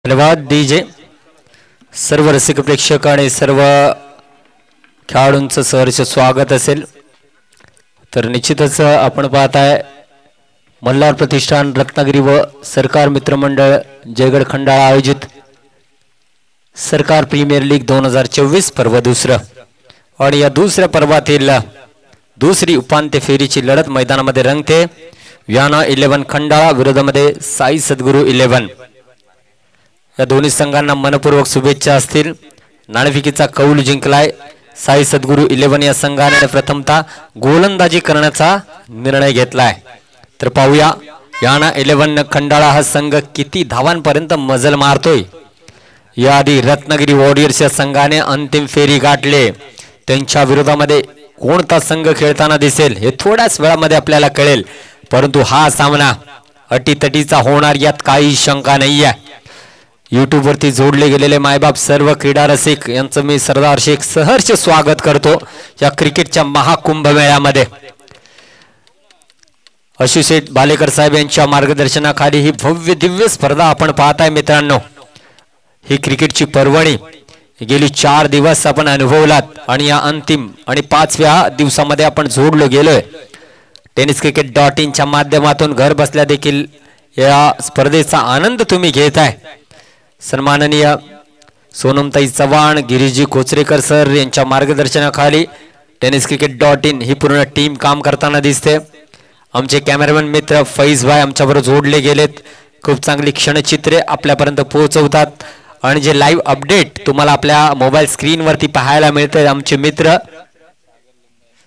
धन्यवाद डीजे. सर्व रसिक प्रेक्षक आणि सर्व खेळाडूंचं सहर्ष स्वागत असेल. तर निश्चितच आपण पाहताय मल्हार प्रतिष्ठान रत्नागिरी व सरकार मित्रमंडळ जयगड खंडाळा आयोजित सरकार प्रीमियर लीग 2024 पर्व दुसरं आणि या दुसऱ्या पर्वातील दुसरी उपांत्य फेरीची लढत मैदानामध्ये रंगते. व्याना 11 खंडाळा विरोधामध्ये साई सद्गुरू 11. या दोन्ही संघांना मनपूर्वक शुभेच्छा असतील. नाणेफेकीचा कौल जिंकलाय साई सद्गुरू 11 या संघाने प्रथमतः गोलंदाजी करण्याचा निर्णय घेतलाय. तर पाहूया याना 11 खंडाळा हा संघ किती धावांपर्यंत मजल मारतोय. याआधी रत्नागिरी वॉरियर्स या संघाने अंतिम फेरी गाठले. त्यांच्या विरोधामध्ये कोणता संघ खेळताना दिसेल हे थोड्याच वेळामध्ये आपल्याला कळेल. परंतु हा सामना अटीतटीचा होणार यात काही शंका नाहीये. यूट्यूब वरती जोडले गेलेले मायबाप सर्व क्रीडा रसिक यांचं मी सरदार शेख सहर्ष स्वागत करतो या क्रिकेटच्या महाकुंभ मेळ्यामध्ये. अशुशेठ बालेकर साहेब यांच्या मार्गदर्शनाखाली ही भव्य दिव्य स्पर्धा आपण पाहताय मित्रांनो. ही क्रिकेटची पर्वणी गेली 4 दिवस आपण अनुभवलात आणि या अंतिम आणि 5व्या दिवसामध्ये आपण जोडलो गेलोय. tenniscricket.in च्या माध्यमातून घर बसल्या देखील या स्पर्धेचा आनंद तुम्ही घेताय. सन्माननीय सोनमताई चव्हाण गिरीजी कोचरेकर सर यांच्या मार्गदर्शनाखाली tenniscricket.in ही पूर्ण टीम काम करताना दिसते. आमचे कॅमेरामॅन मित्र फैज भाई आमच्याबरोबर जोडले गेलेत. खूप चांगली क्षणचित्रे आपल्यापर्यंत पोहोचवतात आणि जे लाईव्ह अपडेट तुम्हाला आपल्या मोबाईल स्क्रीनवरती पाहायला मिळते आमचे मित्र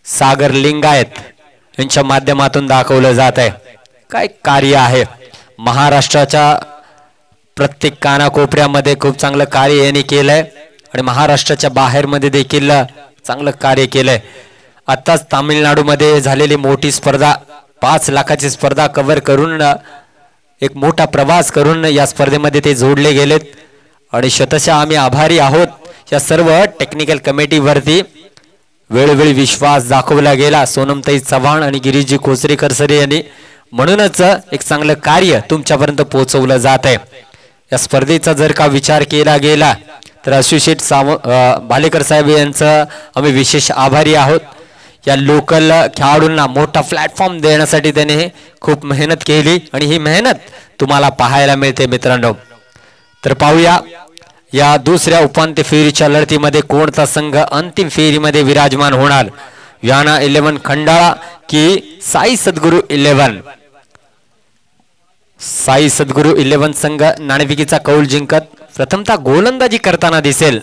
सागर लिंगायत यांच्या माध्यमातून दाखवलं जात आहे. काय कार्य आहे महाराष्ट्राच्या प्रत्येक कानाकोपऱ्यामध्ये खूप चांगलं कार्य यांनी केलंय आणि महाराष्ट्राच्या बाहेर मध्ये देखील चांगलं कार्य केलंय. आताच तामिळनाडूमध्ये झालेली मोठी स्पर्धा 5 लाखाची स्पर्धा कव्हर करून एक मोठा प्रवास करून या स्पर्धेमध्ये ते जोडले गेलेत आणि शतशः आम्ही आभारी आहोत. या सर्व टेक्निकल कमिटीवरती वेळोवेळी विश्वास दाखवला गेला सोनमताई चव्हाण आणि गिरीजी कोचरेकर सर यांनी. म्हणूनच एक चांगलं कार्य तुमच्यापर्यंत पोहोचवलं जात आहे. या स्पर्धेचा जर का विचार केला गेला तर अशुशेठ भालेकर साहेब यांचं आम्ही विशेष आभारी आहोत. या लोकल खेळाडूंना मोठा प्लॅटफॉर्म देण्यासाठी त्याने खूप मेहनत केली आणि ही मेहनत तुम्हाला पाहायला मिळते मित्रांनो. तर पाहूया या दुसऱ्या उपांत्य फेरीच्या लढतीमध्ये कोणता संघ अंतिम फेरीमध्ये विराजमान होणार. व्याना 11 खंडाळा की साई सद्गुरू 11. साई सद्गुरू 11 संघ नाणेफेकीचा कौल जिंकत प्रथमतः गोलंदाजी करताना दिसेल.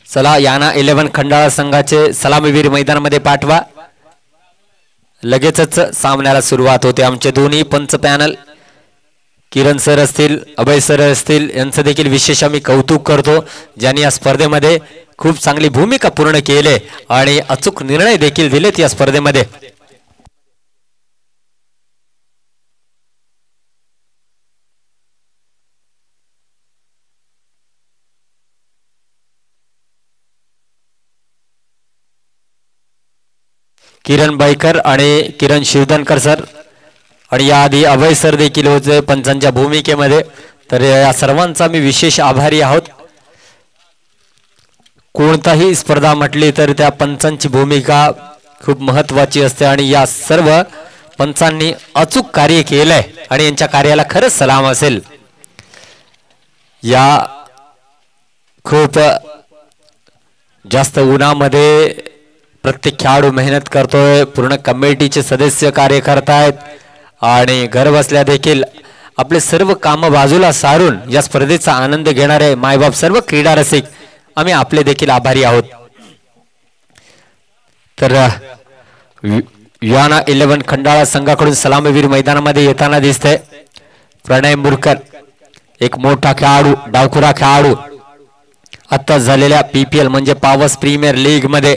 चला याना 11 खंडाळा संघाचे सलामीवीर मैदानामध्ये पाठवा. लगेचच सामन्याला सुरुवात होते. आमचे दोन्ही पंच पॅनल किरण सर असतील अभय सर असतील यांचं देखील विशेष आम्ही कौतुक करतो ज्यांनी या स्पर्धेमध्ये खूप चांगली भूमिका पूर्ण केली आणि अचूक निर्णय देखील दिलेत या स्पर्धेमध्ये. किरण बाईकर आणि किरण शिवधनकर सर आणि याआधी अभय सर देखील होते पंचांच्या भूमिकेमध्ये. तर या सर्वांचा मी विशेष आभारी आहोत. कोणताही स्पर्धा म्हटली तर त्या पंचांची भूमिका खूप महत्वाची असते आणि या सर्व पंचांनी अचूक कार्य केलंय आणि यांच्या कार्याला खरंच सलाम असेल. या खूप जास्त उन्हामध्ये प्रत्येक खेळाडू मेहनत करतोय. पूर्ण कमिटीचे सदस्य कार्य करतायत आणि घर बसल्या देखील आपले सर्व काम बाजूला सारून या स्पर्धेचा आनंद घेणारे मायबाप सर्व क्रीडा रसिक आम्ही आपले देखील आभारी आहोत. तर व्याना 11 खंडाळा संघाकडून सलामीवीर मैदानामध्ये येताना दिसते प्रणय मुरकर. एक मोठा खेळाडू डावखुरा खेळाडू आता झालेल्या PPL म्हणजे पावस प्रीमियर लीग मध्ये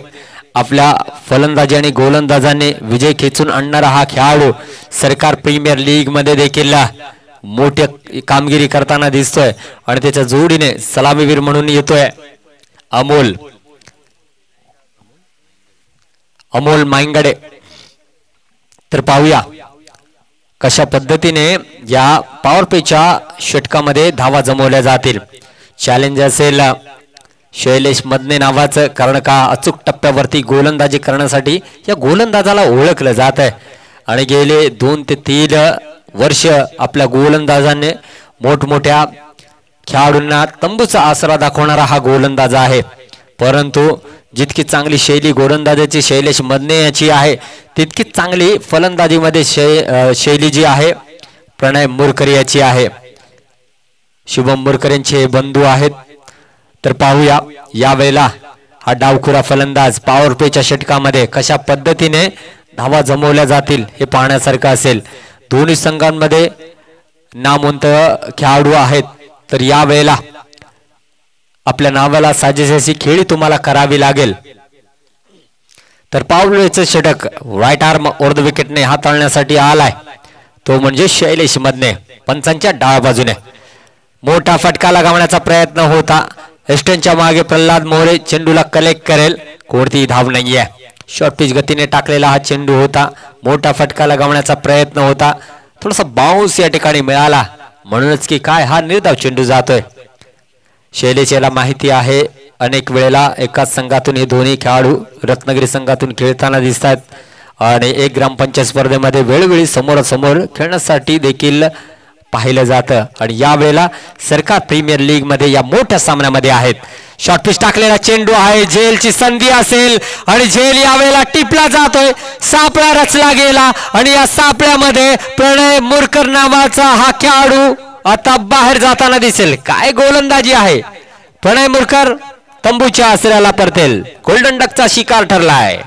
आपल्या फलंदाजी आणि गोलंदाजांनी विजय खेचून आणणारा हा खेळाडू सरकार प्रीमियर लीग मध्ये देखील मोठी कामगिरी करताना दिसतोय आणि त्याच्या जोडीने सलामीवीर म्हणून येतोय अमोल मांगडे. तर पाहूया कशा पद्धतीने या पॉवर प्लेच्या षटकामध्ये धावा जमवल्या जातील. चॅलेंज असेल शैलेश मदने नावाचं, कारण का अचूक टप्प्यावरती गोलंदाजी करण्यासाठी या गोलंदाजाला ओळखलं जात आहे आणि गेले 2 ते 3 वर्ष आपल्या गोलंदाजाने मोठमोठ्या खेळाडूंना तंबूचा आसरा दाखवणारा हा गोलंदाज आहे. परंतु जितकी चांगली शैली गोलंदाजाची शैलेश मदने याची आहे, तितकीच चांगली फलंदाजीमध्ये शैली जी आहे प्रणय मुरकर याची आहे. शुभम मुरकर यांचे बंधू आहेत. तर पाहूया यावेळेला हा डावखुरा फलंदाज पॉवर प्लेच्या षटकामध्ये कशा पद्धतीने धावा जमवल्या जातील हे पाहण्यासारखं असेल. दोन्ही संघांमध्ये नामवंत खेळाडू आहेत. तर यावेळेला आपल्या नावाला साजेशी खेळी तुम्हाला करावी लागेल. तर पॉवर प्लेचं षटक राईट आर्म ओव्हर द विकेटने हाताळण्यासाठी आलाय, तो म्हणजे शैलेश मदने. पंचांच्या डाव्या बाजूने मोठा फटका लगावण्याचा प्रयत्न होता. एस्टनच्या मागे प्रल्हाद मोरे चेंडूला कलेक्ट करेल, कोणतीही धाव नाहीये. शॉर्ट पिच गतीने टाकलेला हा चेंडू होता. मोठा फटका लगावण्याचा प्रयत्न होता, थोडासा बाउन्स या ठिकाणी मिळाला, म्हणूनच की काय हा निर्धाव चेंडू जातोय. शैलेश याला माहिती आहे, अनेक वेळेला एकाच संघातून हे दोन्ही खेळाडू रत्नागिरी संघातून खेळताना दिसतात आणि एक ग्रामपंचायत स्पर्धेमध्ये वेळोवेळी समोरासमोर खेळण्यासाठी देखील पाहिलं जातं. आणि यावेळेला सरकार प्रीमियर लीग मध्ये या मोठ्या सामन्यामध्ये आहेत. शॉर्ट पिच टाकलेला चेंडू आहे, झेलची संधी असेल आणि झेल यावेळेला टिपला जातोय. सापळा रचला गेला आणि या सापळ्यामध्ये प्रणय मुरकर नावाचा हा खेळाडू आता बाहेर जाताना दिसेल. काय गोलंदाजी आहे. प्रणय मुरकर तंबूच्या आसऱ्याला परतेल. गोल्डन डकचा शिकार ठरलाय.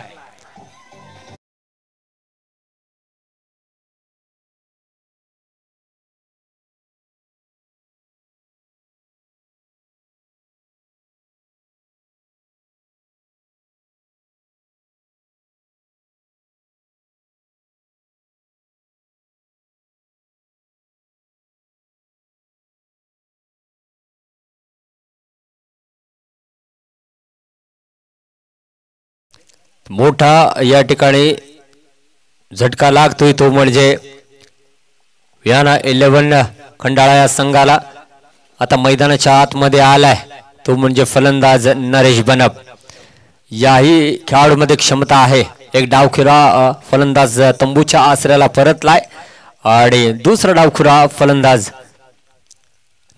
मोठा या ठिकाणी झटका लागतोय, तो म्हणजे वियाना 11 खंडाळा या संघाला. आता मैदानाच्या आतमध्ये आलाय, तो म्हणजे फलंदाज नरेश बनप. याही खेळाडूमध्ये क्षमता आहे. एक डावखुरा फलंदाज तंबूच्या आसऱ्याला परतलाय आणि दुसरा डावखुरा फलंदाज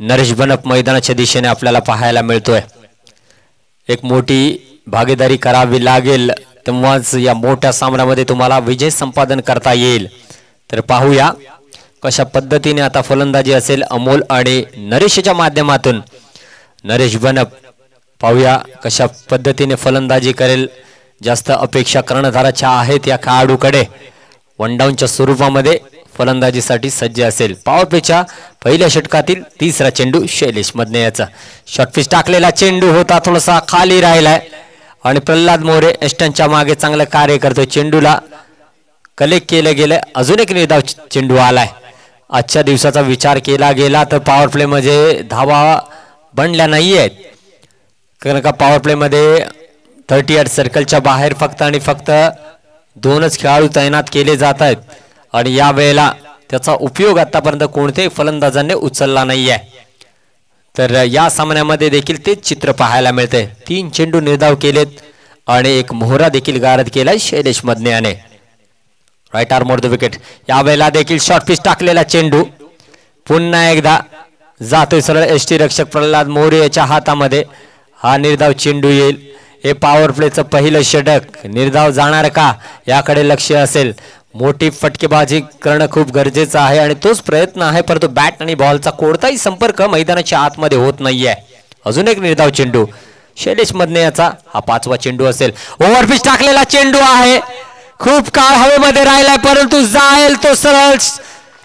नरेश बनप मैदानाच्या दिशेने आपल्याला पाहायला मिळतोय. एक मोठी भागीदारी करावी लागेल, तेव्हाच या मोठ्या सामन्यामध्ये तुम्हाला विजय संपादन करता येईल. तर पाहूया कशा पद्धतीने आता फलंदाजी असेल अमोल आणि नरेशच्या माध्यमातून. नरेश बनप पाहूया कशा पद्धतीने फलंदाजी करेल. जास्त अपेक्षा कर्णधाराच्या आहेत या खेळाडूकडे. वन डाऊनच्या स्वरूपामध्ये फलंदाजीसाठी सज्ज असेल. पॉवर प्लेच्या पहिल्या षटकातील तिसरा चेंडू शैलेश मदने याचा. शॉर्ट पिच टाकलेला चेंडू होता, थोडासा खाली राहिलाय आणि प्रल्हाद मोरे एस्टनच्या मागे चांगलं कार्य करतोय. चेंडूला कलेक्ट केलं गेलं. अजून एक निर्धाव चेंडू आलाय. आजच्या दिवसाचा विचार केला गेला तर पॉवर प्ले मध्ये धावा बनल्या नाही आहेत, कारण का पॉवर प्ले मध्ये 38 सर्कलच्या बाहेर फक्त आणि फक्त 2च खेळाडू तैनात केले जात आहेत आणि या वेळेला त्याचा उपयोग आतापर्यंत कोणत्याही फलंदाजांनी उचलला नाहीये. तर या सामन्यामध्ये देखील तेच चित्र पाहायला मिळते. 3 चेंडू निर्धाव केलेत आणि एक मोहरा देखील गारद केलाय शैलेश मदने याने. Right arm over the wicket. यावेळेला देखील शॉर्ट पिच टाकलेला चेंडू पुन्हा एकदा जातोय सरळ एसटी रक्षक प्रल्हाद मोरे याच्या हातामध्ये. हा निर्धाव चेंडू येईल. हे पॉवर प्लेचं पहिलं षटक. निर्धाव जाणार का याकडे लक्ष असेल. मोठी फटकेबाजी करणं खूप गरजेचं आहे आणि तोच प्रयत्न आहे, परंतु बॅट आणि बॉलचा कोणताही संपर्क मैदानाच्या आतमध्ये होत नाहीये. अजून एक निर्धाव चेंडू शैलेश मदने याचा. हा 5वा चेंडू असेल. ओव्हरपिच टाकलेला चेंडू आहे. खूप काळ हवेमध्ये राहिलाय, परंतु जाईल तो सरळ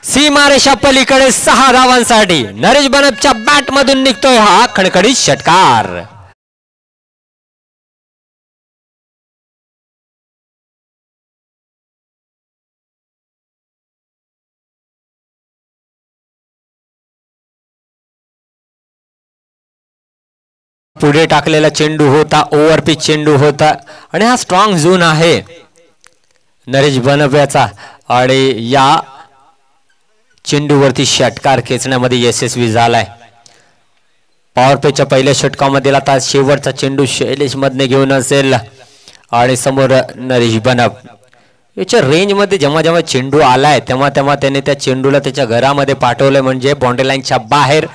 सीमारेषा पलीकडे 6 धावांसाठी. नरेश बनपच्या बॅट मधून निघतोय हा खणखणीत षटकार. पुढे टाकलेला चेंडू होता, ओव्हरपिच चेंडू होता आणि हा स्ट्रॉंग झोन आहे नरेश बनप याचा. आणि या चेंडूवरती षटकार खेचण्यामध्ये यशस्वी झालाय. पॉवर प्लेच्या पहिल्या षटकामध्ये आता शेवटचा चेंडू शैलेश मधने घेऊन असेल आणि समोर नरेश बनप. याच्या रेंज मध्ये जेव्हा जेव्हा चेंडू आलाय तेव्हा तेव्हा त्याने त्या चेंडूला त्याच्या घरामध्ये पाठवलंय, म्हणजे बाउंड्री लाईनच्या बाहेर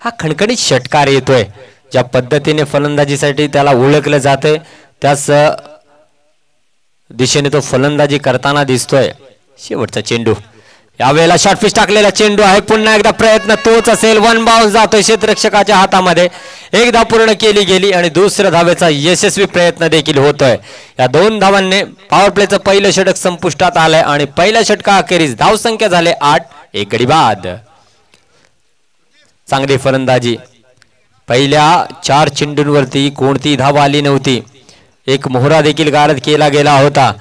हा खणखणीत षटकार येतोय. ज्या पद्धतीने फलंदाजीसाठी त्याला ओळखलं जातंय त्याच दिशेने तो फलंदाजी करताना दिसतोय. शेवटचा चेंडू, यावेळेला शॉर्टपिच टाकलेला चेंडू आहे. पुन्हा एकदा प्रयत्न तोच असेल. वन बाउन्स जातोय क्षेत्ररक्षकाच्या हातामध्ये. एक धाव पूर्ण केली गेली आणि दुसऱ्या धावेचा यशस्वी प्रयत्न देखील होतोय. या 2 धावांनी पॉवर प्लेचं पहिलं षटक संपुष्टात आलंय आणि पहिल्या षटकाअखेरीस धावसंख्या झाले 8. एक गडी बाद. चांगली फलंदाजी. पहिल्या 4 चेंडूंवरती कोणती धाव आली नव्हती. एक मोहरा देखील गारद केला गेला होता.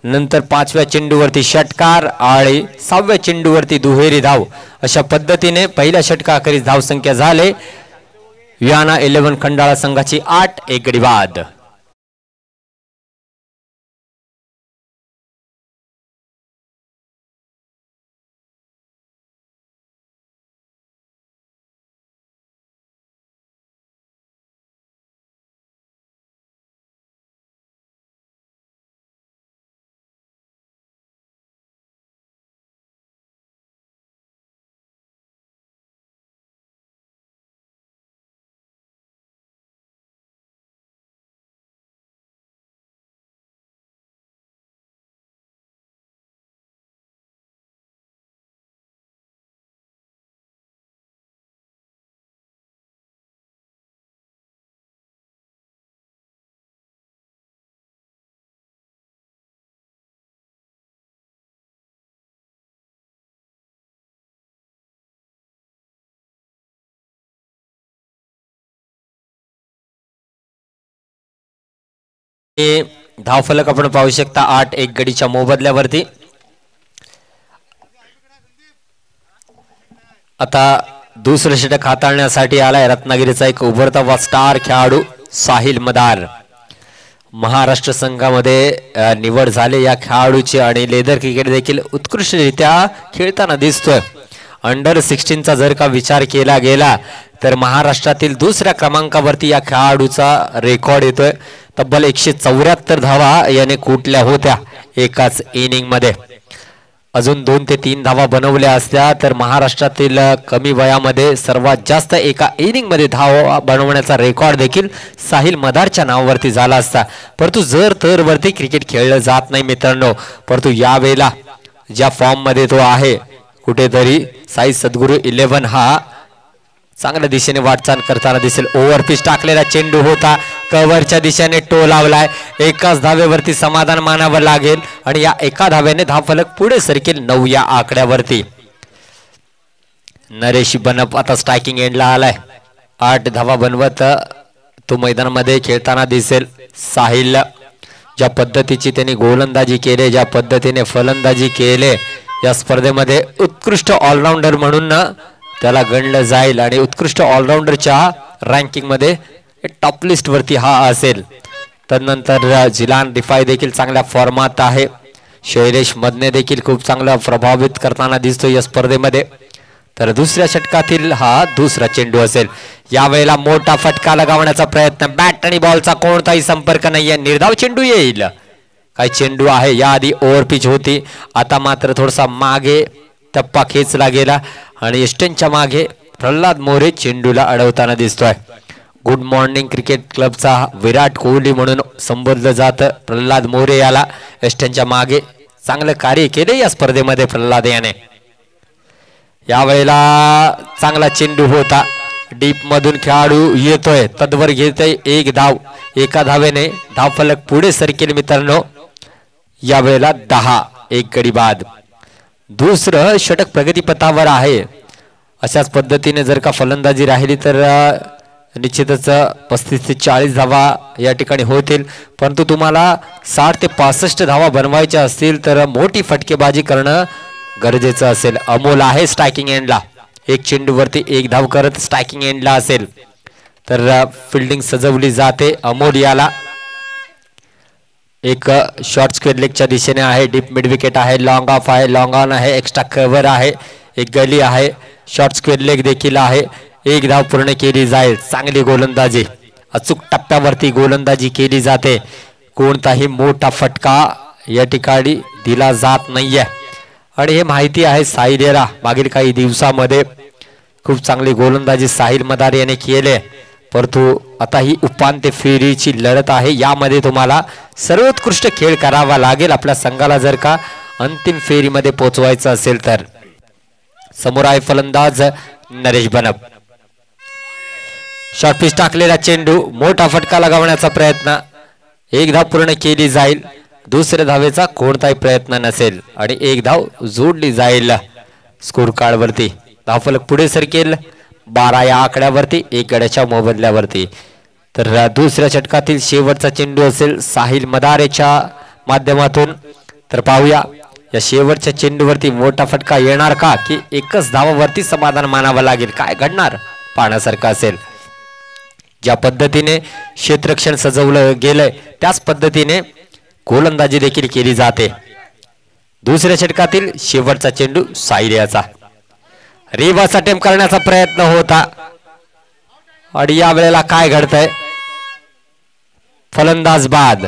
नंतर 5व्या चेंडूवरती षटकार आणि 6व्या चेंडूवरती दुहेरी धाव. अशा पद्धतीने पहिल्या षटकाअखेरीस धावसंख्या झाले वियाना 11 खंडाळा संघाची 8. एक गडी बाद. धावफलक आपण पाहू शकता 8. एक गडीच्या मोबदल्यावरती. आता दुसरं षटक हाताळण्यासाठी आलाय रत्नागिरीचा एक उभरता व स्टार खेळाडू साहिल मदार. महाराष्ट्र संघामध्ये निवड झाले या खेळाडूची आणि लेदर क्रिकेट देखील उत्कृष्टरित्या खेळताना दिसतोय. अंडर 16चा जर का विचार केला गेला तर महाराष्ट्रातील दुसऱ्या क्रमांकावरती या खेळाडूचा रेकॉर्ड येतोय. तब्बल 174 धावा याने कुठल्या होत्या एकाच इनिंग मध्ये. अजून 2 ते 3 धावा बनवल्या असत्या तर महाराष्ट्रातील कमी वयामध्ये सर्वात जास्त एका इनिंग मध्ये धावा बनवण्याचा रेकॉर्ड देखील साहिल मदारच्या नावावरती झाला असता. परंतु जर तर वरती क्रिकेट खेळलं जात नाही मित्रांनो. परंतु यावेळेला ज्या फॉर्म मध्ये तो आहे कुठेतरी साई सद्गुरू 11 हा चांगल्या दिशेने वाटचाल करताना दिसेल. ओव्हरपिच टाकलेला चेंडू होता. कव्हरच्या दिशेने टो लावलाय. एकाच धावेवरती समाधान मानावं लागेल आणि या एका धावेने धावफलक पुढे सरकेल 9 या आकड्यावरती. नरेश बनप आता स्ट्रायकिंग एंडला आलाय. 8 धावा बनवत तो मैदानामध्ये खेळताना दिसेल. साहिल ज्या पद्धतीची त्यांनी गोलंदाजी केली, ज्या पद्धतीने फलंदाजी केले या स्पर्धेमध्ये उत्कृष्ट ऑलराऊंडर म्हणून त्याला गणलं जाईल आणि उत्कृष्ट ऑलराऊंडरच्या रँकिंग मध्ये टॉप लिस्ट वरती हा असेल. तदनंतर जिलान रिफाय देखील चांगल्या फॉर्मात आहे. शैलेश मधने देखील खूप चांगला प्रभावित करताना दिसतो या स्पर्धेमध्ये. तर दुसऱ्या षटकातील हा दुसरा चेंडू असेल. यावेळेला मोठा फटका लगावण्याचा प्रयत्न. बॅट आणि बॉलचा कोणताही संपर्क नाहीये. निर्धाव चेंडू येईल. काय चेंडू आहे. याआधी ओव्हरपिच होती. आता मात्र थोडासा मागे टप्पा खेचला गेला आणि एस्टनच्या मागे प्रल्हाद मोरे चेंडूला अडवताना दिसतोय. गुड मॉर्निंग क्रिकेट क्लबचा विराट कोहली म्हणून संबोधलं जातं प्रल्हाद मोरे याला. एस्टनच्या मागे चांगलं कार्य केले या स्पर्धेमध्ये प्रल्हाद याने. यावेळेला चांगला चेंडू होता. डीप मधून खेळाडू येतोय. तद्वर घेतोय 1 धाव. एका धावेने धावफलक पुढे सरकेल मित्रांनो. यावेळेला 10. एक गडी बाद. दुसरं षटक प्रगतीपथावर आहे. अशाच पद्धतीने जर का फलंदाजी राहिली तर निश्चितच 35 ते 40 धावा या ठिकाणी होतील. परंतु तुम्हाला 60 ते 65 धावा बनवायच्या असतील तर मोठी फटकेबाजी करणं गरजेचं असेल. अमोल आहे स्ट्रायकिंग एंडला. 1 चेंडूवरती 1 धाव करत स्ट्रायकिंग एंडला असेल तर फिल्डिंग सजवली जाते. अमोल याला एक शॉर्ट स्क्वेअर लेगच्या दिशेने आहे. डीप मिड विकेट आहे. लॉंग ऑफ आहे. लॉंग ऑन आहे. एक्स्ट्रा कव्हर आहे. एक गली आहे, शॉर्ट स्क्वेअर लेग देखील आहे. एक धाव पूर्ण केली जाईल. चांगली गोलंदाजी, अचूक टप्प्यावरती गोलंदाजी केली जाते. कोणताही मोठा फटका या ठिकाणी दिला जात नाहीये आणि हे माहिती आहे साहिलला. मागील काही दिवसामध्ये खूप चांगली गोलंदाजी साहिल मदार याने केले, परंतु आता ही उपांत्य फेरीची लढत आहे. यामध्ये तुम्हाला सर्वोत्कृष्ट खेळ करावा लागेल आपल्या संघाला जर का अंतिम फेरीमध्ये पोहोचवायचं असेल तर. समोर आहे फलंदाज नरेश बनप. शॉर्ट पिच टाकलेला चेंडू, मोठा फटका लगावण्याचा प्रयत्न. एक धाव पूर्ण केली जाईल. दुसऱ्या धावेचा कोणताही प्रयत्न नसेल आणि एक धाव जोडली जाईल स्कोर कार्ड वरती. धावफलक पुढे सरकेल 12 या आकड्यावरती, एक गड्याच्या मोबदल्यावरती. तर दुसऱ्या षटकातील शेवटचा चेंडू असेल साहिल मदारेच्या माध्यमातून. तर पाहूया या शेवटच्या चेंडूवरती मोठा फटका येणार का की एकच धावावरती समाधान मानावं लागेल. काय घडणार पाहण्यासारखं असेल. ज्या पद्धतीने क्षेत्ररक्षण सजवलं गेलंय त्याच पद्धतीने गोलंदाजी देखील केली जाते. दुसऱ्या षटकातील शेवटचा चेंडू साहिल याचा. रिव्हर्स अटेम्प्ट करण्याचा प्रयत्न होता आणि या वेळेला काय घडतंय, फलंदाज बाद.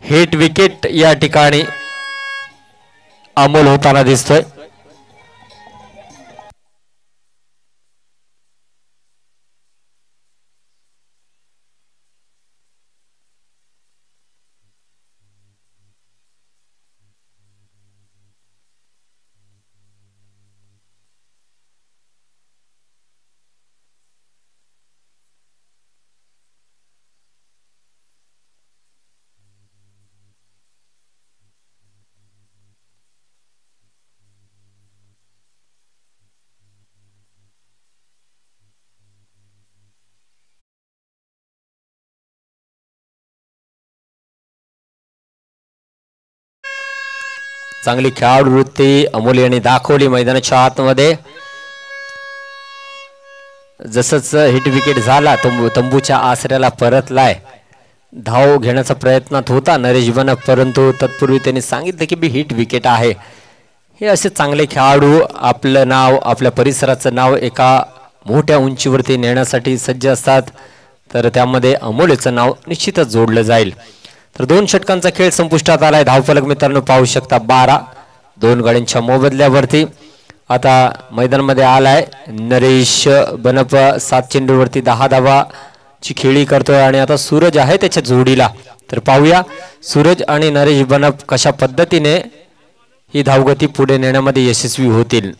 हिट विकेट या ठिकाणी अमोल होताना दिसतोय. चांगली खेळाडू वृत्ती अमोल यांनी दाखवली मैदानाच्या आतमध्ये. जसंच हिट विकेट झाला तंबूच्या आसऱ्याला परतलाय. धाव घेण्याचा प्रयत्नात होता नरेश बनप, परंतु तत्पूर्वी त्यांनी सांगितलं की बी हिट विकेट आहे. हे असे चांगले खेळाडू आपलं नाव, आपल्या परिसराचं नाव एका मोठ्या उंचीवरती नेण्यासाठी सज्ज असतात. तर त्यामध्ये अमोलचं नाव निश्चितच जोडलं जाईल. तर 2 षटकांचा खेळ संपुष्टात आलाय. धावफलक मित्रांनो पाहू शकता 12, 2 गड्यांच्या मोबदल्यावरती. आता मैदानामध्ये आलाय नरेश बनप. 7 चेंडूवरती 10 धावाची खेळी करतोय आणि आता सूरज आहे त्याच्या जोडीला. तर पाहूया सूरज आणि नरेश बनप कशा पद्धतीने ही धावगती पुढे नेण्यामध्ये यशस्वी होतील.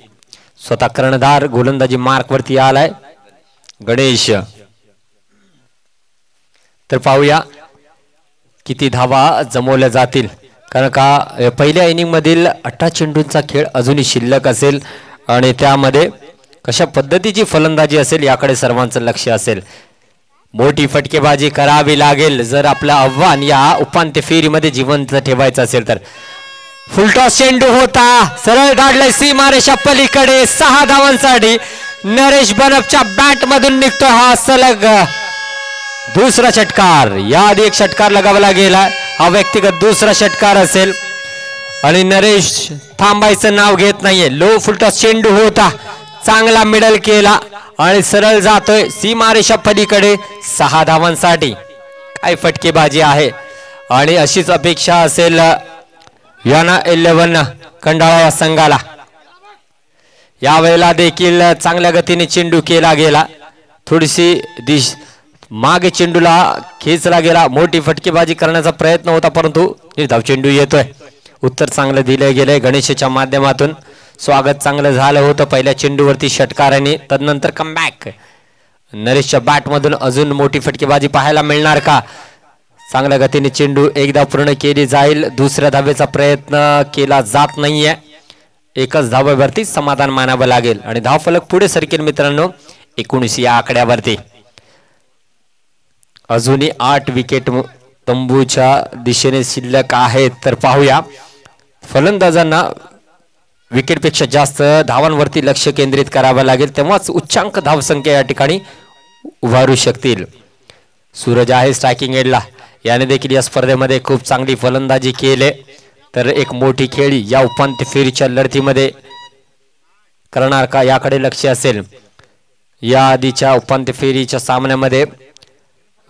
स्वतः कर्णधार गोलंदाजी मार्क वरती आलाय गणेश. तर पाहूया किती धावा जमवल्या जातील, कारण का पहिल्या इनिंग मधील 18 चेंडूंचा खेळ अजूनही शिल्लक असेल आणि त्यामध्ये कशा पद्धतीची फलंदाजी असेल याकडे सर्वांचं लक्ष असेल. मोठी फटकेबाजी करावी लागेल जर आपलं आव्हान या उपांत्य फेरीमध्ये जिवंत ठेवायचं असेल तर. फुलटॉस चेंडू होता, सरळ धाडलाय सीमारेषा पलीकडे. 6 धावांसाठी नरेश बनपच्या बॅट मधून निघतो हा सलग दुसरा षटकार. याआधी एक षटकार लगावला गेला, हा व्यक्तिगत दुसरा षटकार असेल आणि नरेश थांबायचं नाव घेत नाहीये. लो फुलटॉस चेंडू होता, चांगला मिडल केला आणि सरळ जातोय सीमारेषा पलीकडे 6 धावांसाठी. काय फटकेबाजी आहे आणि अशीच अपेक्षा असेल याना 11 खंडाळा या संघाला. यावेळेला देखील चांगल्या गतीने चेंडू केला गेला, थोडीशी दिश मागे चेंडूला खेचला गेला. मोठी फटकेबाजी करण्याचा प्रयत्न होता परंतु निर्धाव चेंडू येतोय. उत्तर चांगलं दिलं गेलंय गणेशच्या माध्यमातून. स्वागत चांगलं झालं होतं पहिल्या चेंडूवरती षटकाराने. तदनंतर कमबॅक नरेशच्या बॅट मधून अजून मोठी फटकेबाजी पाहायला मिळणार का. चांगल्या गतीने चेंडू एकदा पूर्ण केली जाईल. दुसऱ्या धावेचा प्रयत्न केला जात नाहीये. एकच धावेवरती समाधान मानावं लागेल आणि धावफलक पुढे सरकेल मित्रांनो 19 या आकड्यावरती. अजूनही 8 विकेट तंबूच्या दिशेने शिल्लक आहेत. तर पाहूया फलंदाजांना विकेटपेक्षा जास्त धावांवरती लक्ष केंद्रित करावं लागेल, तेव्हाच उच्चांक धावसंख्या या ठिकाणी उभारू शकतील. सूरज आहे स्ट्रायकिंग एंडला, याने देखील या स्पर्धेमध्ये खूप चांगली फलंदाजी केली. तर एक मोठी खेळी या उपांत्य फेरीच्या लढतीमध्ये करणार का याकडे लक्ष असेल। या आधीच्या उपांत्य फेरीच्या सामन्यामध्ये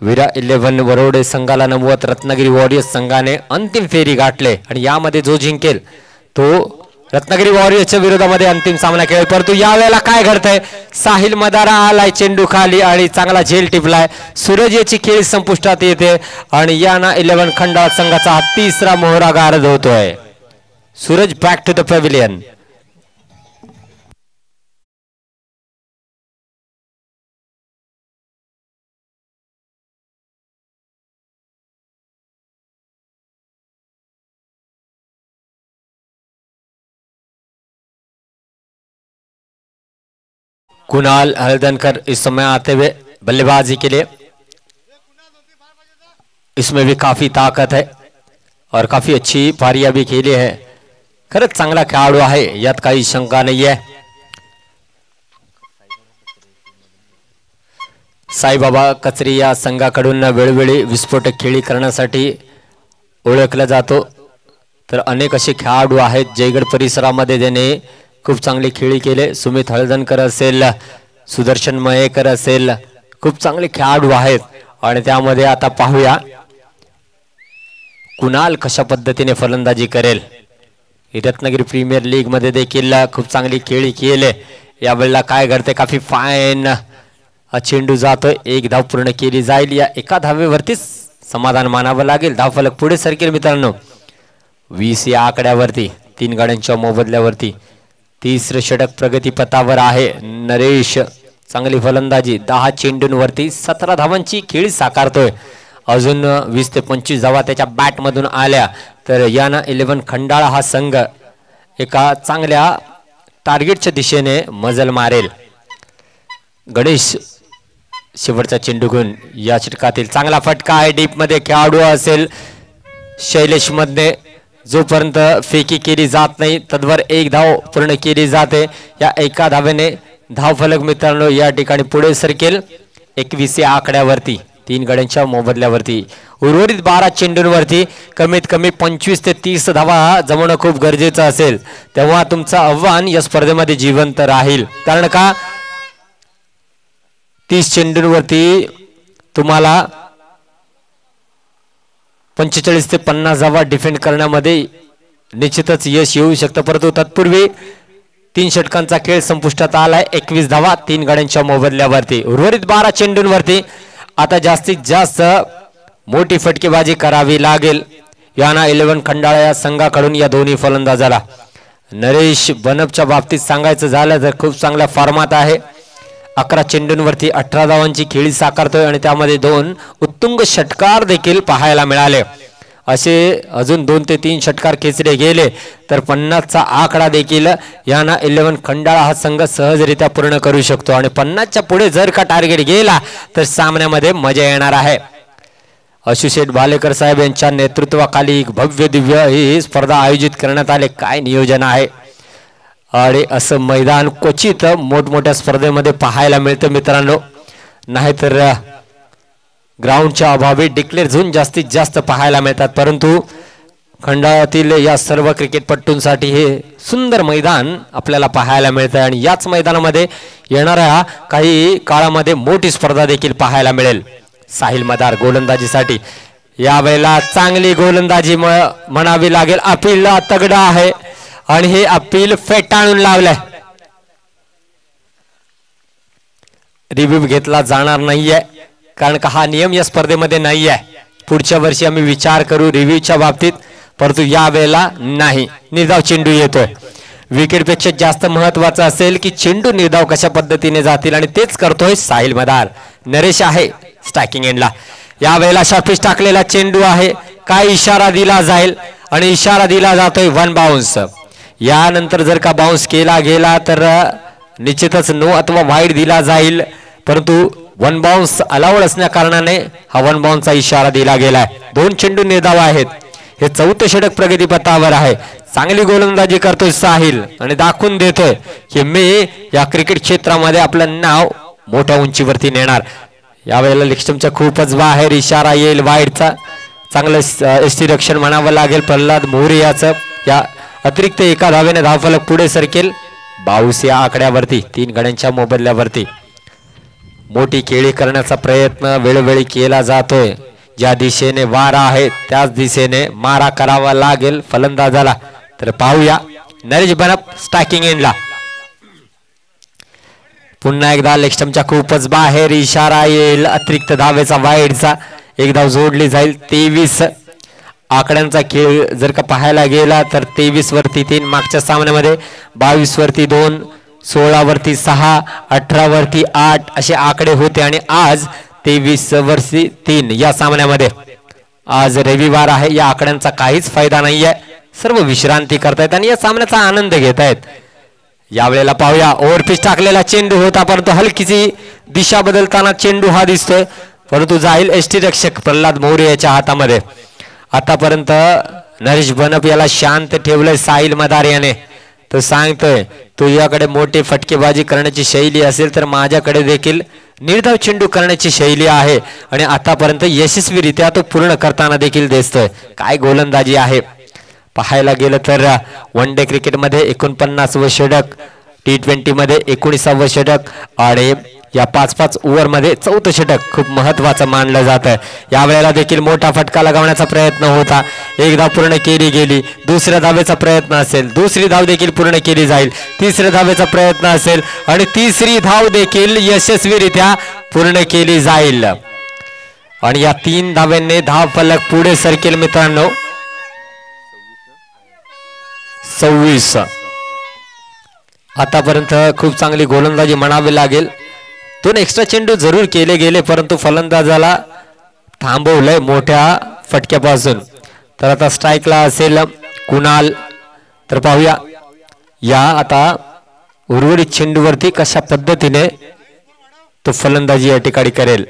विरा 11 वरोडे संघाला नमवत रत्नागिरी वॉरियर्स संघाने अंतिम फेरी गाठले आणि यामध्ये जो जिंकेल तो रत्नागिरी वॉरियर्सच्या विरोधामध्ये अंतिम सामना खेळेल। परंतु यावेळेला काय घडतंय, साहिल मदारा आलाय चेंडू खाली आणि चांगला झेल टिपलाय। सूरज याची खेळी संपुष्टात येते आणि याना 11 खंडाळा संघाचा हा तिसरा मोहरा गारद होतोय। Suraj back to the pavilion. Kunal Haldankar इस समय आते हुए बल्लेबाजी के लिए, इसमें भी काफी ताकत है और काफी अच्छी पारियां भी खेली है। खरंच चांगला खेळाडू आहे यात काही शंका नाही आहे। साईबाबा कचरी या संघाकडून वेळोवेळी विस्फोटक खेळी करण्यासाठी ओळखला जातो। तर अनेक असे खेळाडू आहेत जयगड परिसरामध्ये ज्याने खूप चांगली खेळी केले। सुमित हळदणकर असेल, सुदर्शन मयेकर असेल, खूप चांगले खेळाडू आहेत आणि त्यामध्ये आता पाहूया कुणाल कशा पद्धतीने फलंदाजी करेल। रत्नागिरी प्रीमियर लीग मध्ये देखील खूप चांगली खेळी केली। यावेळेला काय घडते, काफी फाईन चेंडू जातोय, एक धाव पूर्ण केली जाईल। या एका धावेवरतीच समाधान मानावं लागेल। धावफलक पुढे सरकेल मित्रांनो 20 या आकड्यावरती 3 गाड्यांच्या मोबदल्यावरती। तिसरे षटक प्रगतीपथावर आहे। नरेश चांगली फलंदाजी, 10 चेंडूंवरती 17 धावांची खेळी साकारतोय। अजून 20 ते 25 धावा त्याच्या बॅट मधून आल्या तर याना 11 खंडाळा हा संघ एका चांगल्या टार्गेटच्या दिशेने मजल मारेल। गणेश शेवटचा चेंडू घेऊन या षटकातील चांगला फटका आहे। डीप मध्ये खेळाडू असेल शैलेश मध्ये, जोपर्यंत फेकी केली जात नाही तद्वर एक धाव पूर्ण केली जाते। या एका धावेने धावफलक मित्रांनो या ठिकाणी पुढे सरकेल 21 या आकड्यावरती 3 गड्यांच्या मोबदल्यावरती। उर्वरित 12 चेंडूंवरती कमीत कमी 25 ते 30 धावा जमवणं खूप गरजेचं असेल, तेव्हा तुमचं आव्हान या स्पर्धेमध्ये जिवंत राहील। कारण का 30 चेंडूंवरती तुम्हाला 45 ते 50 धावा डिफेंड करण्यामध्ये निश्चितच यश येऊ शकतं। परंतु तत्पूर्वी 3 षटकांचा खेळ संपुष्टात आलाय। 21 धावा 3 गाड्यांच्या मोबदल्यावरती। उर्वरित 12 चेंडूंवरती आता जास्तीत जास्त मोठी फटकेबाजी करावी लागेल याना 11 खंडाळा या संघाकडून या दोन्ही फलंदाजाला। नरेश बनपच्या बाबतीत सांगायचं झालं तर खूप चांगल्या फॉर्मात आहे। 11 चेंडूंवरती 18 धावांची खेळी साकारतोय आणि त्यामध्ये 2 उत्तुंग षटकार देखील पाहायला मिळाले। असे अजून 2 ते 3 षटकार खेचले गेले तर 50चा आकडा देखील याना 11 खंडाळा हा संघ सहजरित्या पूर्ण करू शकतो आणि 50च्या पुढे जर का टार्गेट गेला तर सामन्यामध्ये मजा येणार आहे। अशुशेठ भालेकर साहेब यांच्या नेतृत्वाखाली एक भव्य दिव्य ही स्पर्धा आयोजित करण्यात आले। काय नियोजन आहे आणि असं मैदान क्वचित मोठमोठ्या स्पर्धेमध्ये पाहायला मिळतं मित्रांनो। नाहीतर ग्राउंडच्या अभावी डिक्लेअर झोन जास्तीत जास्त पाहायला मिळतात। परंतु खंडाळ्यातील या सर्व क्रिकेटपटूंसाठी हे सुंदर मैदान आपल्याला पाहायला मिळतं आणि याच मैदानामध्ये येणाऱ्या काही काळामध्ये मोठी स्पर्धा देखील पाहायला मिळेल। साहिल मदार गोलंदाजीसाठी यावेळेला चांगली गोलंदाजी म्हणावी लागेल। अपील तगडं आहे आणि हे अपील फेटाळून लावलंय। रिव्ह्यू घेतला जाणार नाहीये कारण का हा नियम या स्पर्धेमध्ये नाहीये। पुढच्या वर्षी आम्ही विचार करू रिव्ह्यूच्या बाबतीत, परंतु यावेळेला नाही। निर्धाव चेंडू येतोय। विकेटपेक्षा जास्त महत्वाचं असेल की चेंडू निर्धाव कशा पद्धतीने जातील आणि तेच करतोय साहिल मदार। नरेश आहे स्ट्रायकिंग एंडला। यावेळेला शॉर्टपिच टाकलेला चेंडू आहे। काय इशारा दिला जाईल आणि इशारा दिला जातोय 1 बाउन्स। यानंतर जर का बाउन्स केला गेला तर निश्चितच नो अथवा वाईड दिला जाईल, परंतु 1 बाउन्स अलाउड असल्या कारणाने हा 1 बाउन्सचा इशारा दिला गेलाय। 2 चेंडू निर्धाव आहेत। हे 4थे षटक प्रगतीपथावर आहे। चांगली गोलंदाजी करतोय साहिल आणि दाखवून देतोय की मी या क्रिकेट क्षेत्रामध्ये आपलं नाव मोठ्या उंचीवरती नेणार। यावेळेला लिक्स्टमच्या खूपच बाहेर इशारा येईल वाईडचा। चांगलं एसटी रक्षण म्हणावं लागेल प्रल्हाद मोरे याचं. या अतिरिक्त एका धावेने धावफलक पुढे सरकेल 22 या आकड्यावरती 3 गड्यांच्या मोबदल्यावरती. मोठी खेळी करण्याचा प्रयत्न वेळोवेळी केला जातोय. ज्या दिशेने वारा आहे त्याच दिशेने मारा करावा लागेल फलंदाजाला. तर पाहूया नरेश बनप स्ट्रायकिंग एंडला. पुन्हा एकदा लेग स्टंपच्या खूपच बाहेर इशारा येईल अतिरिक्त धावेचा वाईडचा. एक धाव जोडली जाईल. 23 आकड्यांचा खेळ जर का पाहायला गेला तर 23 वरती 3 मागच्या सामन्यामध्ये, 22 वरती 2, 16 वरती 6, 18 वरती 8 असे आकडे होते आणि आज 23 वरती 3 या सामन्यामध्ये. आज रविवार आहे. या आकड्यांचा काहीच फायदा नाहीये. सर्व विश्रांती करतायत आणि या सामन्याचा आनंद घेत आहेत. यावेळेला पाहूया ओव्हरपिच टाकलेला चेंडू होता परंतु हलकीची दिशा बदलताना चेंडू हा दिसतोय परंतु जाईल एसटी रक्षक प्रल्हाद मोरे याच्या हातामध्ये. आतापर्यंत नरेश बनप याला शांत ठेवलंय साहिल मदार याने. तो सांगतोय तुझ्याकडे मोठी फटकेबाजी करण्याची शैली असेल तर माझ्याकडे देखील निर्धाव चेंडू करण्याची शैली आहे आणि आतापर्यंत यशस्वीरित्या तो पूर्ण करताना देखील दिसतोय. काय गोलंदाजी आहे पाहायला गेलं तर वन डे क्रिकेटमध्ये 49वे षटक, T20 मध्ये 19वे षटक आणि या 5-5 ओव्हरमध्ये 4थं षटक खूप महत्वाचं मानलं जातं. यावेळेला देखील मोठा फटका लगावण्याचा प्रयत्न होता. एक धाव पूर्ण केली गेली. दुसऱ्या धावेचा प्रयत्न असेल, दुसरी धाव देखील पूर्ण केली जाईल. तिसऱ्या धावेचा प्रयत्न असेल आणि तिसरी धाव देखील यशस्वीरित्या पूर्ण केली जाईल आणि या 3 धावांनी धाव फलक पुढे सरकेल मित्रांनो 26. आतापर्यंत खूप चांगली गोलंदाजी म्हणावी लागेल. 2 एक्स्ट्रा चेंडू जरूर केले गेले परंतु फलंदाजाला थांबवलंय मोठ्या फटक्यापासून. तर आता स्ट्राईकला असेल कुणाल. तर पाहूया या आता उर्वरित चेंडूवरती कशा पद्धतीने तो फलंदाजी या ठिकाणी करेल.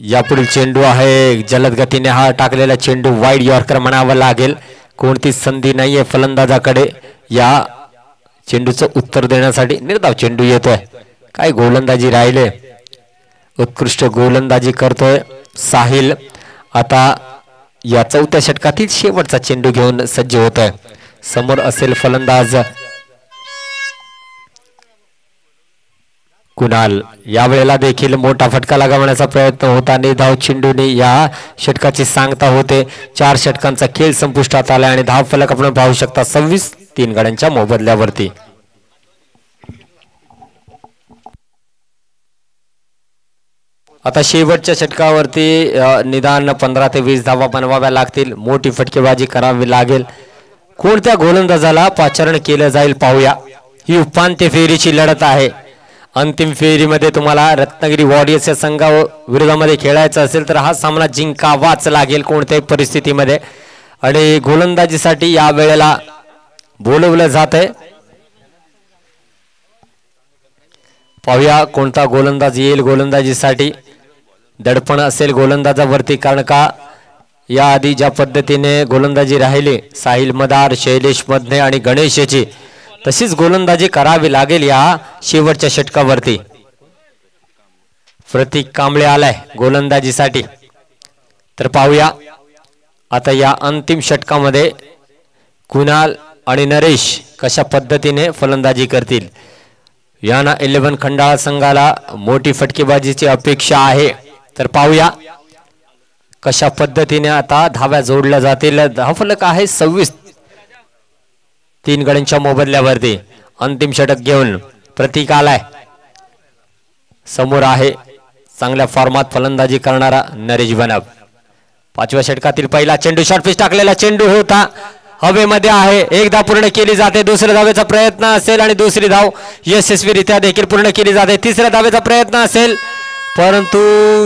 यापुढील चेंडू आहे जलद गतीने हा टाकलेला चेंडू वाईड यॉर्कर म्हणावा लागेल. कोणतीच संधी नाहीये फलंदाजाकडे या चेंडूचं उत्तर देण्यासाठी. निर्धाव चेंडू येतोय. काय गोलंदाजी राहिले. उत्कृष्ट गोलंदाजी करतोय साहिल. आता या 4थ्या षटकातील शेवटचा चेंडू घेऊन सज्ज होतोय. समोर असेल फलंदाज कुणाल. यावेळेला देखील मोठा फटका लगावण्याचा प्रयत्न होता. निर्धाव चेंडूने या षटकाची सांगता होते. 4 षटकांचा खेळ संपुष्टात आला आणि धाव फलक आपण पाहू शकता 26 3 गड्यांच्या मोबदल्यावरती. आता शेवटच्या षटकावरती निदान 15 ते 20 धावा बनवाव्या लागतील. मोठी फटकेबाजी करावी लागेल. कोणत्या गोलंदाजाला पाचारण केलं जाईल पाहूया. ही उपांत्य फेरीची लढत आहे. अंतिम फेरीमध्ये तुम्हाला रत्नागिरी वॉरियर्स या संघा विरोधामध्ये खेळायचं असेल तर हा सामना जिंकावाच लागेल कोणत्याही परिस्थितीमध्ये. आणि गोलंदाजीसाठी या वेळेला बोलवलं जात आहे. पाहूया कोणता गोलंदाज येईल गोलंदाजीसाठी. दडपण असेल गोलंदाजावरती कारण का याआधी ज्या पद्धतीने गोलंदाजी राहिली साहिल मदार, शैलेश मधने आणि गणेशची तशीच गोलंदाजी करावी लागेल या शेवटच्या षटकावरती. प्रतीक कांबळे आलाय गोलंदाजीसाठी. तर पाहूया आता या अंतिम षटकामध्ये कुणाल आणि नरेश कशा पद्धतीने फलंदाजी करतील. याना 11 खंडाळा संघाला मोठी फटकेबाजीची अपेक्षा आहे. तर पाहूया कशा पद्धतीने आता धाव्या जोडल्या जातील. धावफलक आहे 26 3 गड्यांच्या मोबदल्यावरती. अंतिम षटक घेऊन प्रतीक आलाय. समोर आहे चांगल्या फॉर्मात फलंदाजी करणारा नरेश बनप. 5व्या षटकातील पहिला चेंडू शॉर्ट पिच टाकलेला चेंडू होता. हवेमध्ये आहे. एक धाव पूर्ण केली जाते. दुसऱ्या धावेचा प्रयत्न असेल आणि दुसरी धाव यशस्वीरित्या देखील पूर्ण केली जाते. तिसऱ्या धावेचा प्रयत्न असेल परंतु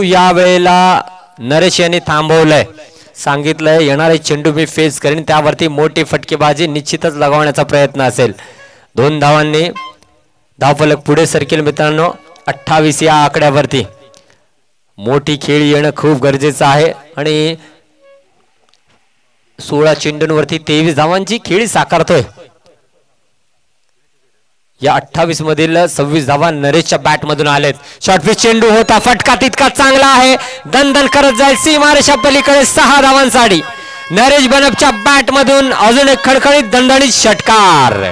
यावेळेला नरेश यांनी थांबवलंय. सांगितलंय येणारे चेंडू मी फेस करेन त्यावरती मोठी फटकेबाजी निश्चितच लगावण्याचा प्रयत्न असेल. 2 धावांनी धावफलक पुढे सरकेल मित्रांनो 28 या आकड्यावरती. मोठी खेळ येणं खूप गरजेचं आहे आणि 16 चेंडूंवरती 23 धावांची खेळी साकारतोय. या 28 मधील 26 धावा नरेशच्या बॅट मधून आलेत. शॉर्टपिच चेंडू होता, फटका तितका चांगला आहे, दणदण करत जाईल सीमारेषा पलीकडे 6 धावांसाठी. नरेश बनपच्या बॅट मधून अजून एक खडखडीत दणदणीत षटकार.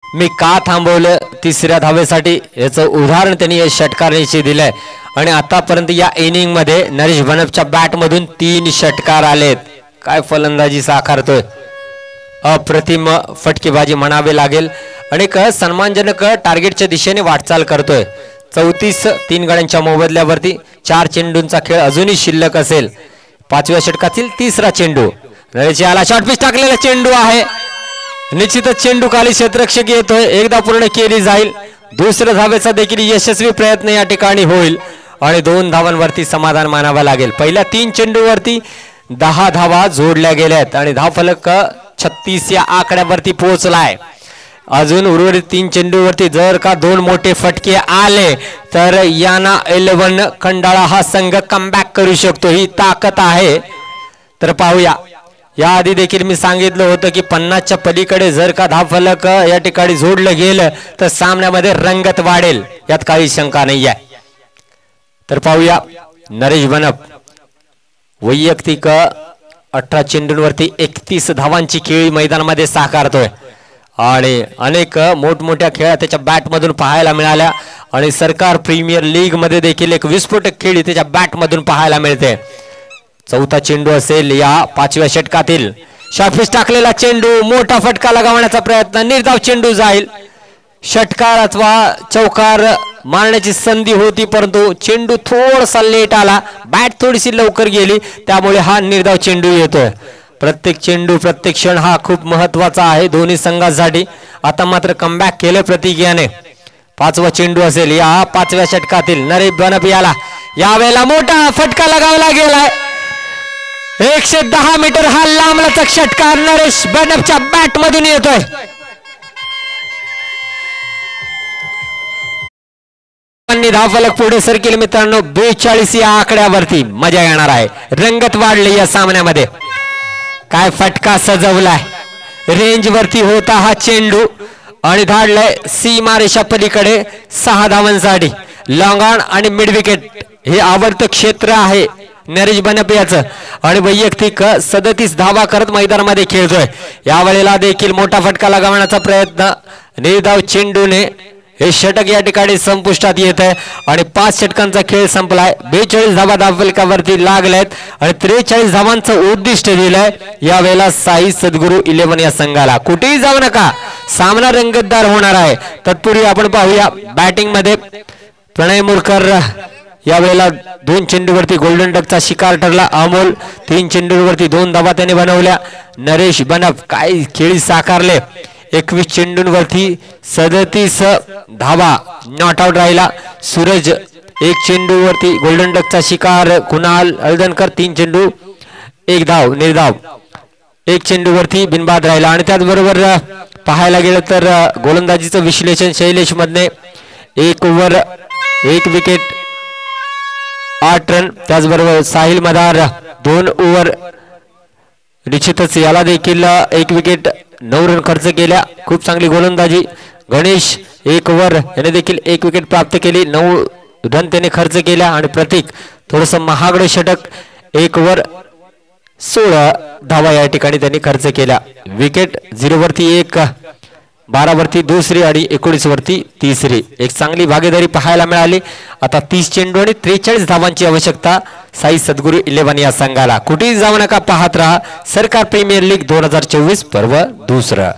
मी का थांबवलं तिसऱ्या धावेसाठी याचं उदाहरण त्यांनी या षटकारांशी दिलंय. आणि आतापर्यंत या इनिंग मध्ये नरेश बनपच्या बॅट मधून 3 षटकार आलेत. काय फलंदाजी साकारतोय, अप्रतिम फटकेबाजी म्हणावे लागेल. आणि सन्मानजनक टार्गेटच्या दिशेने वाटचाल करतोय. 34 3 गड्यांच्या मोबदल्यावरती 4 चेंडूंचा खेळ अजूनही शिल्लक असेल. 5व्या षटकातील तिसरा चेंडू. नरेश याला शॉर्टपिच टाकलेला चेंडू आहे, निश्चितच चेंडू खाली क्षेत्ररक्षक येतोय, एकदा पूर्ण केली जाईल. दुसऱ्या धावेचा देखील यशस्वी प्रयत्न या ठिकाणी होईल आणि 2 धावांवरती समाधान मानावं लागेल. पहिल्या 3 चेंडूवरती 10 धावा जोडल्या गेल्यात आणि धावफलक 36 या आकड्यावरती पोहोचलाय. अजून उर्वरित 3 चेंडूवरती जर का 2 मोठे फटके आले तर याना 11 खंडाळा हा संघ कमबॅक करू शकतो, ही ताकद आहे. तर पाहूया, याआधी देखील मी सांगितलं होतं की 50च्या पलीकडे जर का धावफलक या ठिकाणी जोडलं गेलं तर सामन्यामध्ये रंगत वाढेल, यात काही शंका नाही आहे. तर पाहूया, नरेश बनप वैयक्तिक 18 चेंडूंवरती 31 धावांची खेळी मैदानामध्ये साकारतोय आणि अनेक मोठमोठ्या खेळा त्याच्या बॅट मधून पाहायला मिळाल्या आणि सरकार प्रीमियर लीग मध्ये देखील एक विस्फोटक खेळी त्याच्या बॅट मधून पाहायला मिळते. चौथा चेंडू असेल या 5व्या षटकातील. शॉर्टपिच टाकलेला चेंडू, मोठा फटका लगावण्याचा प्रयत्न, निर्धाव चेंडू जाईल. षटकार अथवा चौकार मारण्याची संधी होती परंतु चेंडू थोडासा लेट आला, बॅट थोडीशी लवकर गेली, त्यामुळे हा निर्धाव चेंडू येतोय. प्रत्येक चेंडू प्रत्येक क्षण हा खूप महत्वाचा आहे दोन्ही संघांसाठी. आता मात्र कमबॅक केलं प्रतिज्ञाने. 5वा चेंडू असेल या 5व्या षटकातील. नरेश बनप यावेळेला मोठा फटका लगावला गेलाय. 110 मीटर हा लांबलचक षटकार नरेश बनपच्या बॅट मधून येतोय. धावफलक पुढे सरकेल मित्रांनो. 42 या आकड्यावरती मजा येणार आहे, रंगत वाढली या सामन्यामध्ये. काय फटका सजवलाय, रेंज वरती होता हा चेंडू आणि धाडलाय सीमारेषा पलीकडे 6 धावांसाठी. लॉंग ऑन आणि मिड विकेट हे आवडतं क्षेत्र आहे नरेश बनप याचं आणि वैयक्तिक 37 धावा करत मैदानामध्ये खेळतोय. यावेळेला देखील मोठा फटका लगावण्याचा प्रयत्न, निर्धाव चेंडूने हे षटक या ठिकाणी संपुष्टात येत आहे आणि 5 षटकांचा खेळ संपलाय. 42 धावा धावफलकावरती लागल्यात आणि 43 धावांचं उद्दिष्ट दिलंय यावेळेला साई सद्गुरू 11 या संघाला. कुठेही जाऊ नका, सामना रंगतदार होणार आहे. तत्पूर्वी आपण पाहूया बॅटिंग मध्ये प्रणय मुरकर यावेळेला 2 चेंडूवरती गोल्डन डकचा शिकार ठरला. अमोल 3 चेंडूवरती 2 धावा त्याने बनवल्या. नरेश बनप काय खेळी साकारले, 21 चेंडूंवरती 37 धावा, नॉट आउट राहिला. सूरज 1 चेंडूवरती गोल्डन डकचा शिकार. कुणाल हळदणकर 3 चेंडू 1 धाव, निर्धाव. 1 चेंडूवरती बिनबाद राहिला. आणि त्याचबरोबर पाहायला गेलं तर गोलंदाजीचं विश्लेषण Shailesh Madhane 1 over 1 wicket 8 run. त्याचबरोबर साहिल मदार 2 ओव्हर, निश्चितच याला देखील 1 विकेट 9 रन खर्च केल्या. खूप चांगली गोलंदाजी. गणेश 1 ओव्हर याने देखील 1 विकेट प्राप्त केली, 9 रन त्याने खर्च केल्या. आणि प्रतीक थोडस महागडे षटक 1 ओव्हर 16 धावा या ठिकाणी त्यांनी खर्च केल्या. विकेट 0 वरती 1, 12 वरती दुसरी आणि 19 वरती तिसरी. एक चांगली भागीदारी पाहायला मिळाली. आता 30 चेंडू आणि 43 धावांची आवश्यकता साई सद्गुरू 11 या संघाला. कुठेही जाऊ नका, पाहत रहा सरकार प्रीमियर लीग 2024 पर्व 2.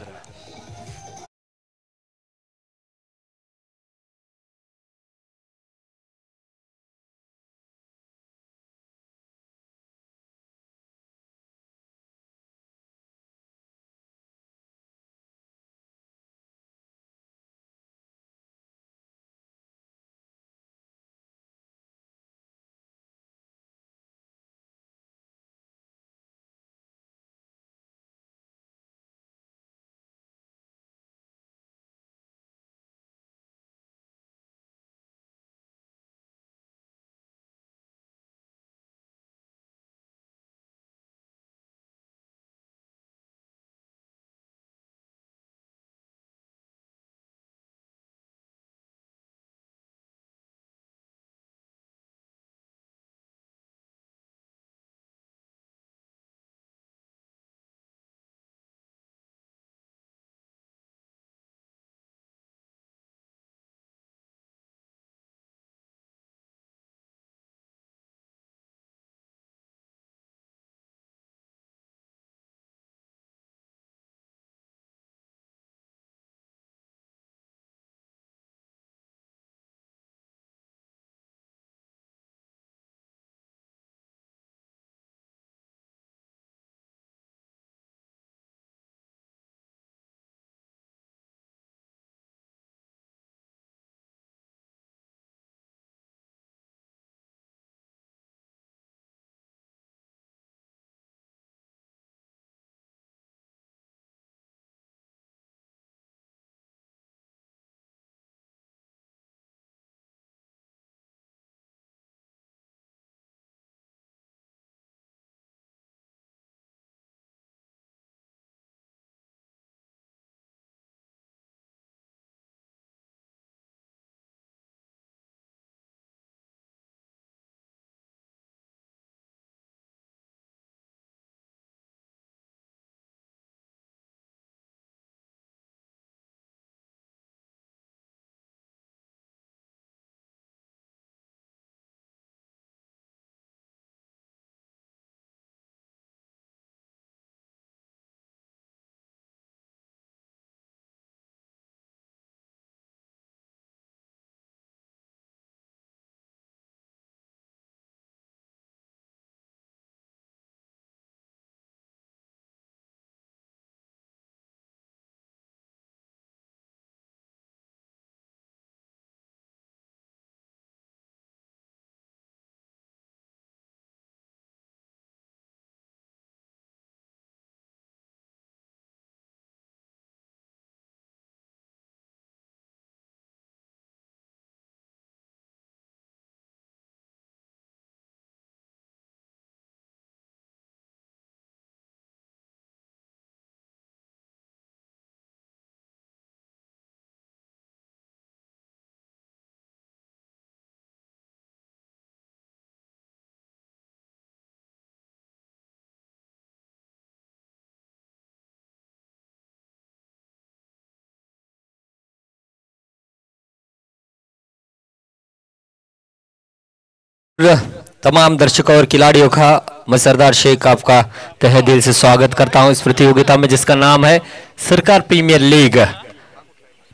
तमाम दर्शकों और खिलाड़ियों का मैं सरदार शेख आपका तहे दिल से स्वागत करता हूं इस प्रतियोगिता में जिसका नाम है सरकार प्रीमियर लीग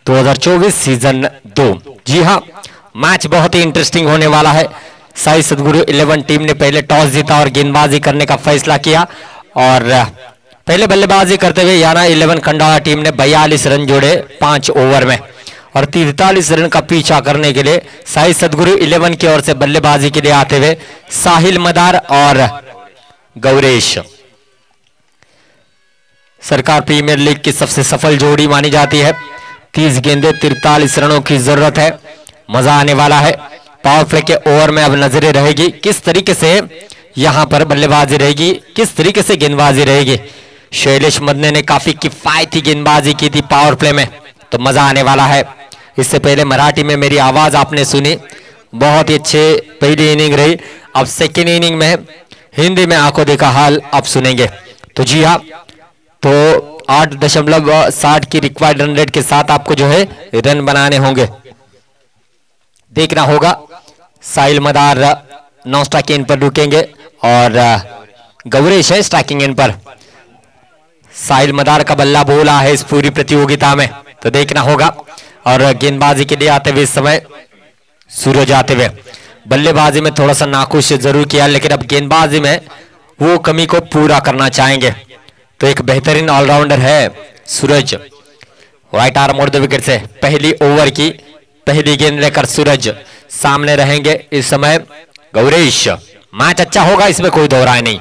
2024 सीजन 2। जी हां, मैच बहुत ही इंटरेस्टिंग होने वाला है। साई सदगुरु 11 टीम ने पहले टॉस जीता और गेंदबाजी करने का फैसला किया और पहले बल्लेबाजी करते हुए याना 11 खंडाला टीम ने 42 रन जोड़े 5 ओवर में और 43 रन का पीछा करने के लिए साई सदगुरु 11 की ओर से बल्लेबाजी के लिए आते हुए साहिल मदार और गौरेश। सरकार प्रीमियर लीग की सबसे सफल जोड़ी मानी जाती है। 30 गेंदे 43 रनों की जरूरत है। मजा आने वाला है। पावर प्ले के ओवर में अब नजरें रहेगी किस तरीके से यहां पर बल्लेबाजी रहेगी, किस तरीके से गेंदबाजी रहेगी। शैलेश मदने ने काफी किफायती गेंदबाजी की थी पावर प्ले में, तो मजा आने वाला है। इससे पहले मराठी में मेरी आवाज आपने सुनी, बहुत ही अच्छे पहली इनिंग रही। अब सेकेंड इनिंग में हिंदी में आंखों देखा हाल आप सुनेंगे। तो जी हाँ, तो 8.60 की रिक्वायर्ड रन रेट के साथ आपको जो है रन बनाने होंगे। देखना होगा साहिल मदार नॉन स्ट्राइक एंड पर रुकेंगे और गौरेश है स्ट्राइकिंग एंड पर। साहिल मदार का बल्ला बोला है इस पूरी प्रतियोगिता में, तो देखना होगा। और गेंदबाजी के लिए आते हुए इस समय सूरज आते हुए बल्लेबाजी में थोड़ा सा नाखुश जरूर किया, लेकिन अब गेंदबाजी में वो कमी को पूरा करना चाहेंगे। तो एक बेहतरीन ऑलराउंडर है सूरज। राइट आर्म और द विकेट से पहली ओवर की पहली गेंद लेकर सूरज सामने रहेंगे इस समय गौरेश। मैच अच्छा होगा, इसमें कोई दो राय नहीं।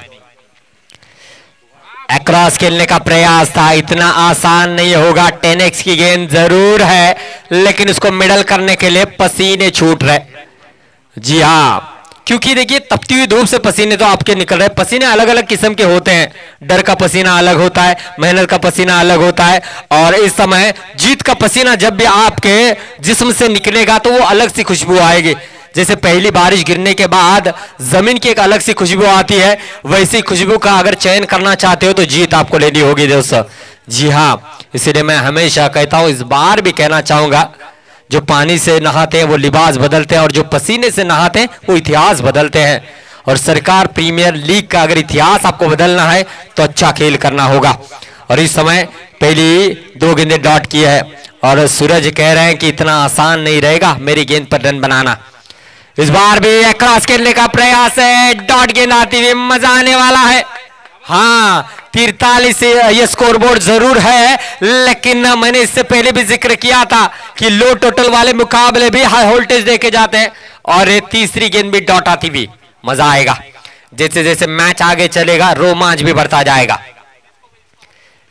अक्रॉस खेलने का प्रयास था, इतना आसान नहीं होगा। 10x की गेंद जरूर है, लेकिन उसको मिडल करने के लिए पसीने छूट रहे। जी हाँ, क्योंकि देखिए तपती हुई धूप से पसीने तो आपके निकल रहे। पसीने अलग अलग किस्म के होते हैं। डर का पसीना अलग होता है, मेहनत का पसीना अलग होता है, और इस समय जीत का पसीना जब भी आपके जिस्म से निकलेगा तो वो अलग सी खुशबू आएगी। जैसे पहली बारिश गिरने के बाद जमीन की एक अलग सी खुशबू आती है, वैसी खुशबू का अगर चयन करना चाहते हो तो जीत आपको लेनी होगी दोस्तों। जी हाँ, इसीलिए मैं हमेशा कहता हूं, इस बार भी कहना चाहूंगा, जो पानी से नहाते हैं वो लिबास बदलते हैं और जो पसीने से नहाते हैं वो इतिहास बदलते हैं। और सरकार प्रीमियर लीग का अगर इतिहास आपको बदलना है तो अच्छा खेल करना होगा। और इस समय पहली 2 गेंदें डॉट की है और सूरज कह रहे हैं कि इतना आसान नहीं रहेगा मेरी गेंद पर रन बनाना। इस बार भी क्रॉस खेलने का प्रयास है, डॉट गेंद आती हुई, मजा आने वाला है। हाँ, 43 ये स्कोरबोर्ड जरूर है, लेकिन मैंने इससे पहले भी जिक्र किया था कि लो टोटल वाले मुकाबले भी हाई वोल्टेज देके जाते हैं। और ये तीसरी गेंद भी डॉट आती हुई, मजा आएगा। जैसे जैसे मैच आगे चलेगा रोमांच भी बढ़ता जाएगा।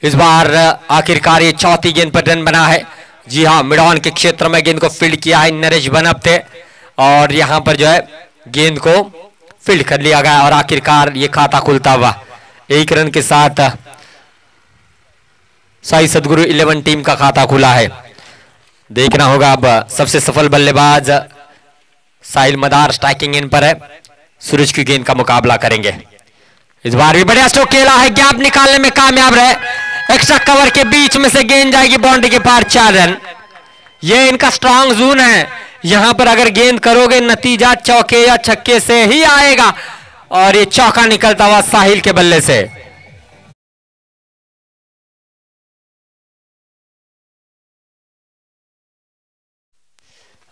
इस बार आखिरकार ये चौथी गेंद पर रन बना है। जी हाँ, मिड ऑन के क्षेत्र में गेंद को फील्ड किया है नरेश बनप थे और यहां पर जो है गेंद को फील्ड कर लिया गया और आखिरकार ये खाता खुलता हुआ 1 रन के साथ साई सदगुरु 11 टीम का खाता खुला है। देखना होगा अब सबसे सफल बल्लेबाज साहिल मदार स्ट्राइकिंग एंड पर है, सूरज की गेंद का मुकाबला करेंगे। इस बार भी बढ़िया स्ट्रोक खेला है, गैप निकालने में कामयाब रहे। एक्स्ट्रा कवर के बीच में से गेंद जाएगी बाउंड्री के पार, 4 रन। ये इनका स्ट्रांग जोन है, यहां पर अगर गेंद करोगे नतीजा चौके या छक्के से ही आएगा। और ये चौका निकलता हुआ साहिल के बल्ले से।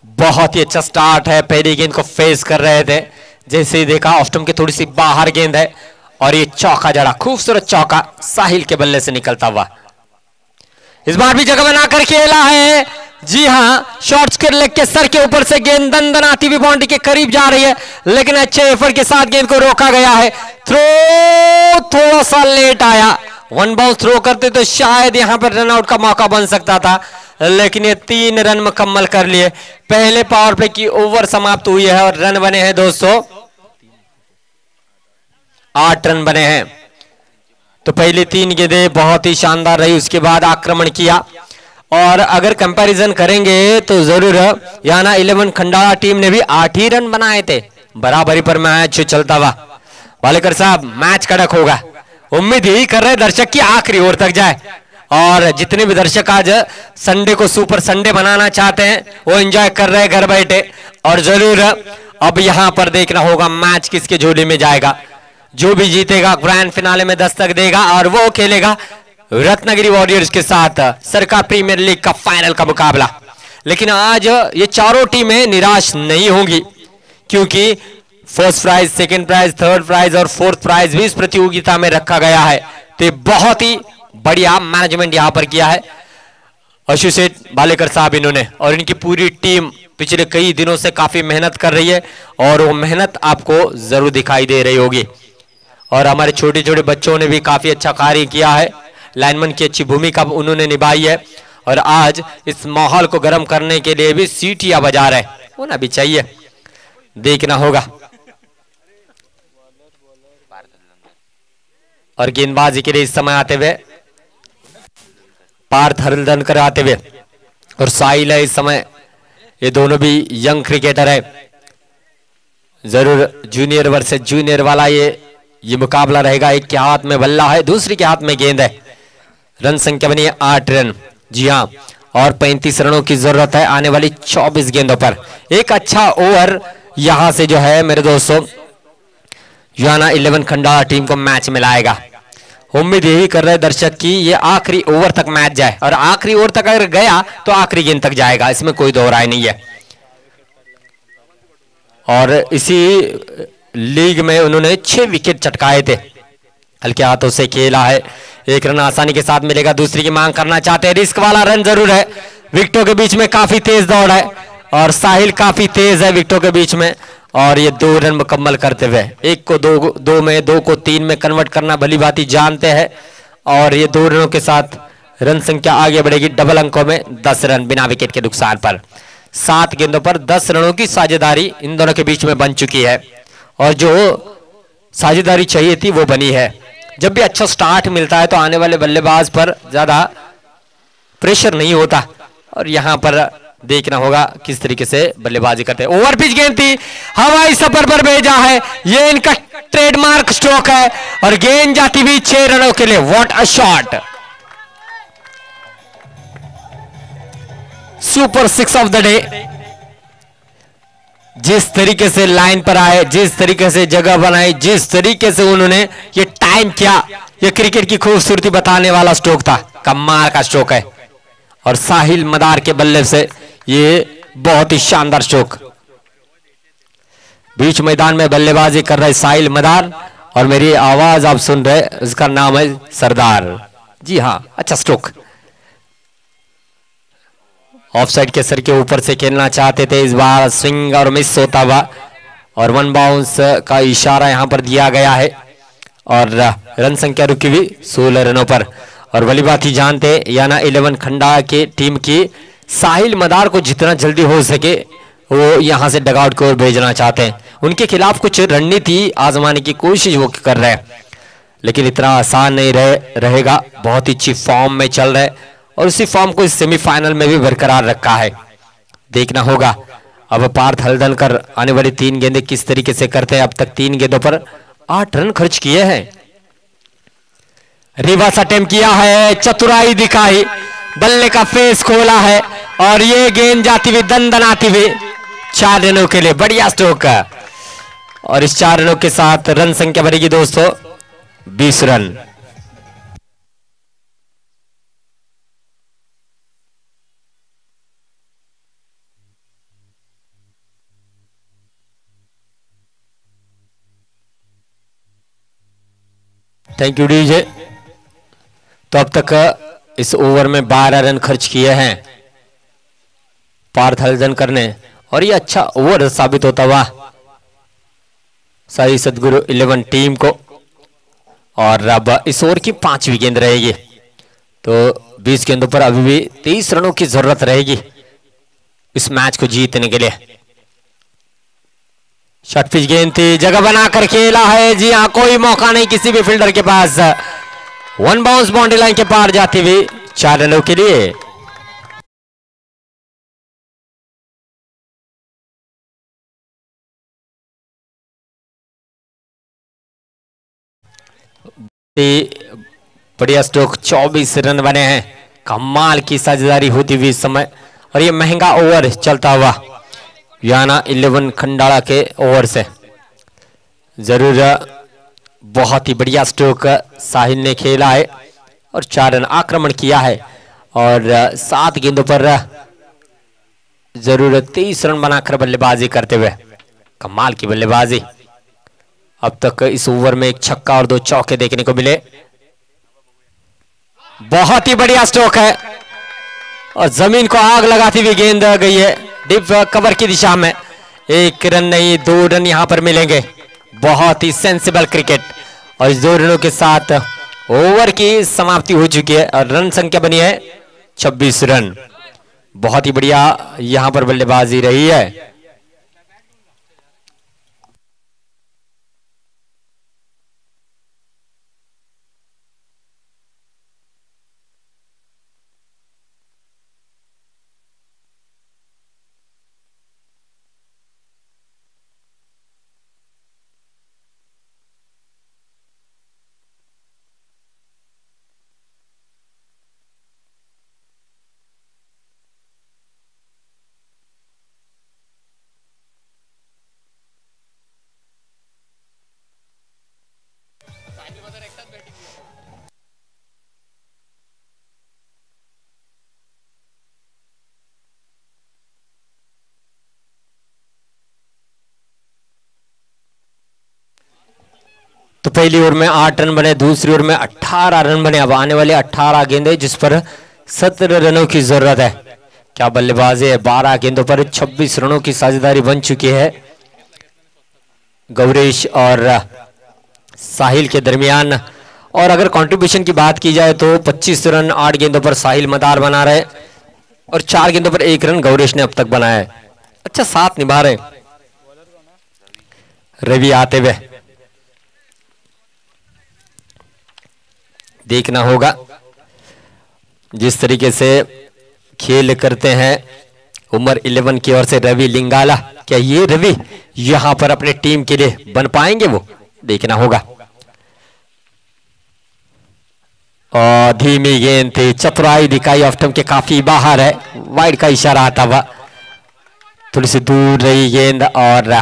बहुत ही अच्छा स्टार्ट है, पहली गेंद को फेस कर रहे थे, जैसे ही देखा ऑफ स्टंप के थोड़ी सी बाहर गेंद है और ये चौका जड़ा, खूबसूरत चौका साहिल के बल्ले से निकलता हुआ। इस बार भी जगह बनाकर खेला है। जी हाँ, शॉर्ट्स के लेग के सर के ऊपर से गेंद दंदनाती हुई बाउंड्री के करीब जा रही है, लेकिन अच्छे एफर्ट के साथ गेंद को रोका गया है। थ्रो थोड़ा सा लेट आया, 1 बॉल थ्रो करते तो शायद यहां पर रनआउट का मौका बन सकता था, लेकिन ये 3 रन मुकम्मल कर लिए। पहले पावर प्ले की ओवर समाप्त हुई है और रन बने हैं दोस्तों 8 रन बने हैं। तो पहली 3 गेंदें बहुत ही शानदार रही, उसके बाद आक्रमण किया। और अगर कंपैरिजन करेंगे तो जरूर याना 11 खंडाला टीम ने भी 8 ही रन बनाए थे। बराबरी पर मैच चलता हुआ। वालेकर साहब, मैच कड़क होगा, उम्मीद यही कर रहे दर्शक की आखिरी ओवर तक जाए। और जितने भी दर्शक आज संडे को सुपर संडे बनाना चाहते हैं वो एंजॉय कर रहे हैं घर बैठे। और जरूर अब यहां पर देखना होगा मैच किसके झोली में जाएगा। जो भी जीतेगा ग्रैंड फिनाले में दस्तक देगा और वो खेलेगा रत्नागिरी वॉरियर्स के साथ सरकार प्रीमियर लीग का फाइनल का मुकाबला। लेकिन आज ये चारों टीमें निराश नहीं होंगी, क्योंकि first prize, second prize, third prize और फोर्थ प्राइज भी इस प्रतियोगिता में रखा गया है। तो बहुत ही बढ़िया मैनेजमेंट यहां पर किया है अशु सेठ बालेकर साहब इन्होंने, और इनकी पूरी टीम पिछले कई दिनों से काफी मेहनत कर रही है और वो मेहनत आपको जरूर दिखाई दे रही होगी। और हमारे छोटे छोटे बच्चों ने भी काफी अच्छा कार्य किया है, लाइनमैन की अच्छी भूमिका उन्होंने निभाई है और आज इस माहौल को गर्म करने के लिए भी सीटियां बजा रहे, होना भी चाहिए, देखना होगा। और गेंदबाजी के लिए इस समय आते हुए पार्थ हरिंदनकर आते हुए और साहिल है इस समय, ये दोनों भी यंग क्रिकेटर है। जरूर जूनियर वर्सेस जूनियर वाला ये मुकाबला रहेगा। एक के हाथ में बल्ला है, दूसरी के हाथ में गेंद है। रन संख्या बनी है 8 रन, जी हाँ, और 35 रनों की जरूरत है आने वाली 24 गेंदों पर। एक अच्छा ओवर यहां से जो है मेरे दोस्तों याना 11 खंडाला टीम को मैच में लाएगा। उम्मीद यही कर रहे दर्शक कि ये आखिरी ओवर तक मैच जाए, और आखिरी ओवर तक अगर गया तो आखिरी गेंद तक जाएगा, इसमें कोई दो राय नहीं है। और इसी लीग में उन्होंने 6 विकेट चटकाए थे, हल्के हाथों से खेला है। एक रन आसानी के साथ मिलेगा, दूसरी की मांग करना चाहते हैं, रिस्क वाला रन जरूर है। विकेटों के बीच में काफी तेज दौड़ है और साहिल काफी तेज है विकेटों के बीच में, और ये 2 रन मुकम्मल करते हुए 1 को 2 में, 2 को 3 में कन्वर्ट करना भली भांति जानते हैं। और ये 2 रनों के साथ रन संख्या आगे बढ़ेगी डबल अंकों में 10 रन बिना विकेट के नुकसान पर। 7 गेंदों पर 10 रनों की साझेदारी इन दोनों के बीच में बन चुकी है, और जो साझेदारी चाहिए थी वो बनी है। जब भी अच्छा स्टार्ट मिलता है तो आने वाले बल्लेबाज पर ज्यादा प्रेशर नहीं होता, और यहां पर देखना होगा किस तरीके से बल्लेबाजी करते हैं। ओवर पिच गेंद थी, हवाई सफर पर भेजा है, ये इनका ट्रेडमार्क स्ट्रोक है, और गेंद जाती हुई 6 रनों के लिए। What a shot, super 6 of the day. जिस तरीके से लाइन पर आए, जिस तरीके से जगह बनाई, जिस तरीके से उन्होंने ये टाइम किया, ये क्रिकेट की खूबसूरती बताने वाला स्ट्रोक था, कमाल का स्ट्रोक है। और साहिल मदार के बल्ले से ये बहुत ही शानदार स्ट्रोक। बीच मैदान में बल्लेबाजी कर रहे साहिल मदार, और मेरी आवाज आप सुन रहे, उसका नाम है सरदार। जी हाँ, अच्छा स्ट्रोक। ऑफ साइड के सर के ऊपर से खेलना चाहते थे, इस बार स्विंग और मिस होता हुआ, और 1 बाउंस का इशारा यहां पर दिया गया है, और रन संख्या रुकी हुई 16 रनों पर। और भली बात ही जानते याना 11 खंडा के टीम की साहिल मदार को जितना जल्दी हो सके वो यहां से डगआउट को भेजना चाहते हैं। उनके खिलाफ कुछ रणनीति आजमाने की कोशिश वो कर रहे हैं, लेकिन इतना आसान नहीं रहेगा। बहुत ही अच्छी फॉर्म में चल रहे, और उसी फॉर्म को इस सेमीफाइनल में भी बरकरार रखा है, देखना होगा। अब पार्थ हरिंदनकर आने वाली 3 गेंदें किस तरीके से करते हैं। अब तक 3 गेंदों पर 8 रन खर्च किए हैं। रिवर्स अटेम्प्ट किया है, चतुराई दिखाई, बल्ले का फेस खोला है, और ये गेंद जाती हुई दनदनाती हुई 4 रनों के लिए। बढ़िया स्ट्रोक, और इस 4 रनों के साथ रन संख्या बढ़ेगी दोस्तों 20 रन। Thank you DJ. तो अब तक इस ओवर में 12 रन खर्च किए हैं पार्थ हरिंदनकर ने, और ये अच्छा ओवर साबित होता हुआ साई सदगुरु 11 टीम को। और अब इस ओवर की 5वीं गेंद रहेगी, तो 20 गेंदों पर अभी भी 23 रनों की जरूरत रहेगी इस मैच को जीतने के लिए। शॉर्ट पिच गेंद थी, जगह बनाकर खेला है, जी हाँ, कोई मौका नहीं किसी भी फील्डर के पास। 1 बाउंस बाउंड्री लाइन के पार जाती हुई 4 रनों के लिए। बढ़िया स्ट्रोक, 24 रन बने हैं, कमाल की साझेदारी होती हुई इस समय, और ये महंगा ओवर चलता हुआ याना 11 खंडाला के ओवर से। जरूर बहुत ही बढ़िया स्ट्रोक साहिल ने खेला है और 4 रन आक्रमण किया है और 7 गेंदों पर जरूर 23 रन बनाकर बल्लेबाजी करते हुए कमाल की बल्लेबाजी। अब तक इस ओवर में एक छक्का और 2 चौके देखने को मिले। बहुत ही बढ़िया स्ट्रोक है और जमीन को आग लगाती हुई गेंद गई है डीप कवर की दिशा में। 1 रन नहीं 2 रन यहां पर मिलेंगे। बहुत ही सेंसिबल क्रिकेट और इस 2 रनों के साथ ओवर की समाप्ति हो चुकी है और रन संख्या बनी है 26 रन। बहुत ही बढ़िया यहां पर बल्लेबाजी रही है। तो पहली ओवर में 8 रन बने, दूसरी ओवर में 18 रन बने। अब आने वाले 18 गेंदे जिस पर 17 रनों की जरूरत है। क्या बल्लेबाजी है। 12 गेंदों पर 26 रनों की साझेदारी बन चुकी है गौरेश और साहिल के दरमियान। और अगर कंट्रीब्यूशन की बात की जाए तो 25 रन 8 गेंदों पर साहिल मदार बना रहे और 4 गेंदों पर 1 रन गौरेश ने अब तक बनाया है। अच्छा साथ निभा रहे रवि आते हुए। देखना होगा जिस तरीके से खेल करते हैं उमर 11 की ओर से रवि लिंगाला। क्या ये रवि यहां पर अपने टीम के लिए बन पाएंगे, वो देखना होगा। और धीमी गेंद थी, चतुराई दिखाई ऑफ स्टंप के काफी बाहर है। वाइड का इशारा आता हुआ थोड़ी सी दूर रही गेंद और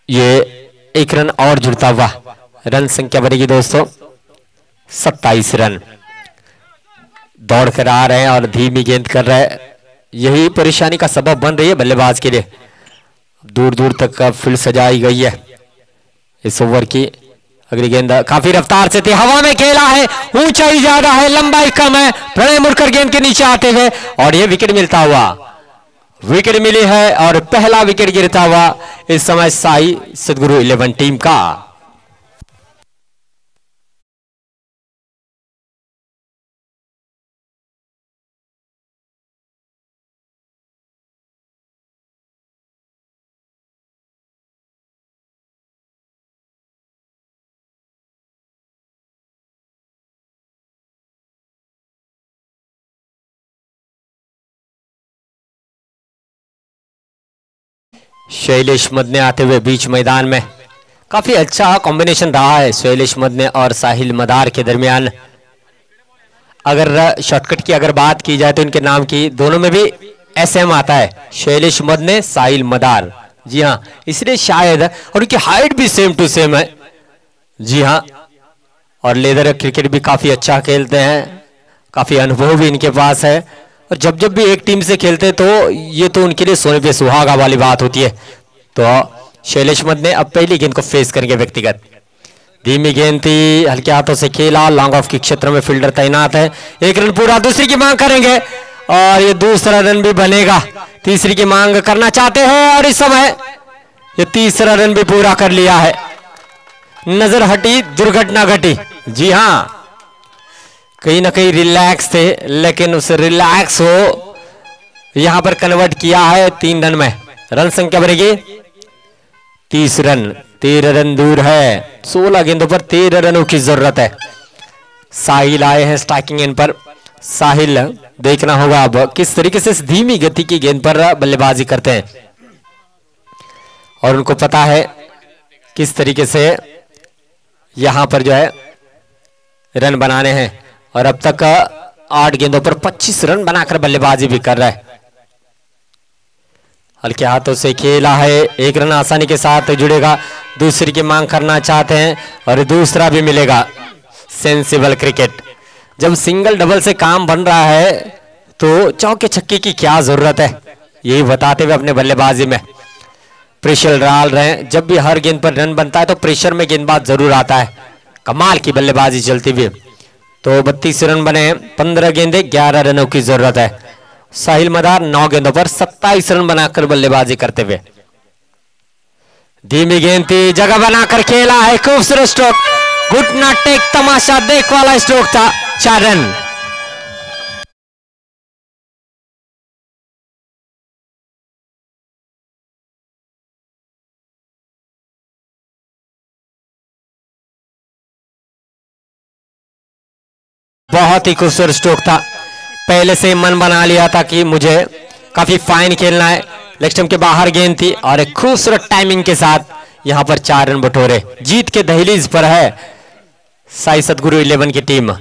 ये 1 रन और जुड़ता हुआ। रन संख्या बनेगी दोस्तों 27 रन। दौड़ कर आ रहे हैं और धीमी गेंद कर रहे हैं। यही परेशानी का सबब बन रही है बल्लेबाज के लिए। दूर दूर तक फील्ड सजाई गई है इस ओवर की। अगली गेंद काफी रफ्तार से थी, हवा में खेला है, ऊंचाई ज्यादा है, लंबाई कम है। प्रणय मुड़कर गेंद के नीचे आते हुए और ये विकेट मिलता हुआ, विकेट मिली है और पहला विकेट गिरता हुआ इस समय साई सदगुरु 11 टीम का। शैलेश मदने आते हुए बीच मैदान में। काफी अच्छा कॉम्बिनेशन रहा है शैलेश मदने और साहिल मदार के दरमियान। अगर शॉर्टकट की अगर बात की जाए तो इनके नाम की दोनों में भी एसएम आता है, शैलेश मदने साहिल मदार। जी हाँ, इसलिए शायद, और उनकी हाइट भी सेम टू सेम है। जी हाँ, और लेदर क्रिकेट भी काफी अच्छा खेलते हैं, काफी अनुभव भी इनके पास है। और जब जब भी एक टीम से खेलते तो ये तो उनके लिए सोने पे सुहागा वाली बात होती है। तो शैलेश मदने अब पहली गेंद को फेस करेंगे व्यक्तिगत। धीमी गेंद थी, हल्के हाथों से खेला, लॉन्ग ऑफ के क्षेत्र में फील्डर तैनात है। 1 रन पूरा, दूसरी की मांग करेंगे और ये दूसरा रन भी बनेगा। तीसरी की मांग करना चाहते हैं और इस समय ये तीसरा रन भी पूरा कर लिया है। नजर हटी, दुर्घटना घटी। जी हाँ, कहीं ना कहीं रिलैक्स थे, लेकिन उस रिलैक्स हो यहां पर कन्वर्ट किया है 3 रन में। रन संख्या बनेगी 30 रन। 13 रन दूर है, 16 गेंदों पर 13 रनों की जरूरत है। साहिल आए हैं स्ट्राइकिंग एंड पर। साहिल देखना होगा अब किस तरीके से इस धीमी गति की गेंद पर बल्लेबाजी करते हैं और उनको पता है किस तरीके से यहां पर जो है रन बनाने हैं। और अब तक 8 गेंदों पर 25 रन बनाकर बल्लेबाजी भी कर रहा है। हल्के हाथों से खेला है, एक रन आसानी के साथ जुड़ेगा, दूसरी की मांग करना चाहते हैं और दूसरा भी मिलेगा। Sensible cricket. जब सिंगल डबल से काम बन रहा है तो चौके छक्के की क्या जरूरत है, यही बताते हुए अपने बल्लेबाजी में प्रेशर डाल रहे हैं। जब भी हर गेंद पर रन बनता है तो प्रेशर में गेंदबाज जरूर आता है। कमाल की बल्लेबाजी चलती हुई। तो 32 रन बने हैं, 15 गेंदे 11 रनों की जरूरत है। साहिल मदार 9 गेंदों पर 27 रन बनाकर बल्लेबाजी करते हुए। धीमी गेंद थी, जगह बनाकर खेला है, खूबसूरत स्ट्रोक, घुटना टेक तमाशा देख वाला स्ट्रोक था, 4 रन। बहुत ही खूबसूरत स्ट्रोक था, पहले से मन बना लिया था कि मुझे काफी फाइन खेलना है। लेग स्टंप के बाहर गेंद थी और एक खूबसूरत टाइमिंग के साथ यहां पर 4 रन बटोरे। जीत के दहलीज पर है साई सतगुरु 11 की टीम।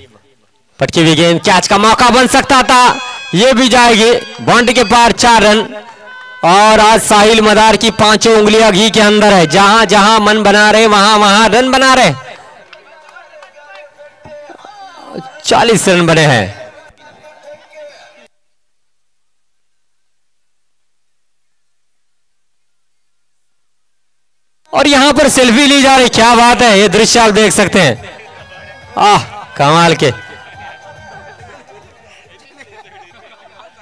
पटकी हुई गेंद, कैच का मौका बन सकता था, ये भी जाएगी बाउंड्री के पार, 4 रन। और आज साहिल मदार की 5 उंगलियां घी के अंदर है, जहां जहां मन बना रहे वहां वहां रन बना रहे। 40 रन बने हैं। और यहां पर सेल्फी ली जा रही, क्या बात है, ये दृश्य आप देख सकते हैं। कमाल के,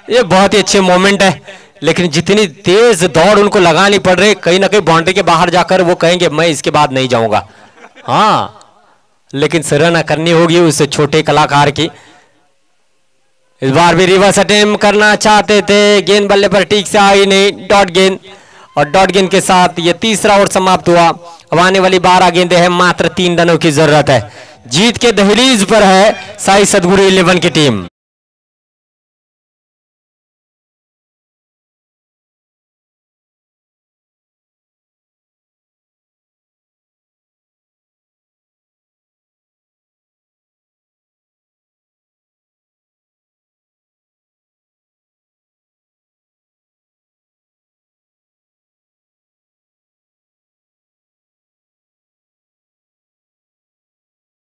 ये बहुत ही अच्छे मोमेंट है। लेकिन जितनी तेज दौड़ उनको लगानी पड़ रही, कहीं ना कहीं बाउंड्री के बाहर जाकर वो कहेंगे मैं इसके बाद नहीं जाऊंगा। हाँ, लेकिन सराहना करनी होगी उस छोटे कलाकार की। इस बार भी रिवर्स अटेम्प्ट करना चाहते थे, गेंद बल्ले पर ठीक से आई नहीं, डॉट गेंद। और डॉट गेंद के साथ ये तीसरा ओवर समाप्त हुआ। अब आने वाली 12 गेंदें हैं, मात्र 3 रनों की जरूरत है। जीत के दहलीज पर है साई सतगुरु 11 की टीम।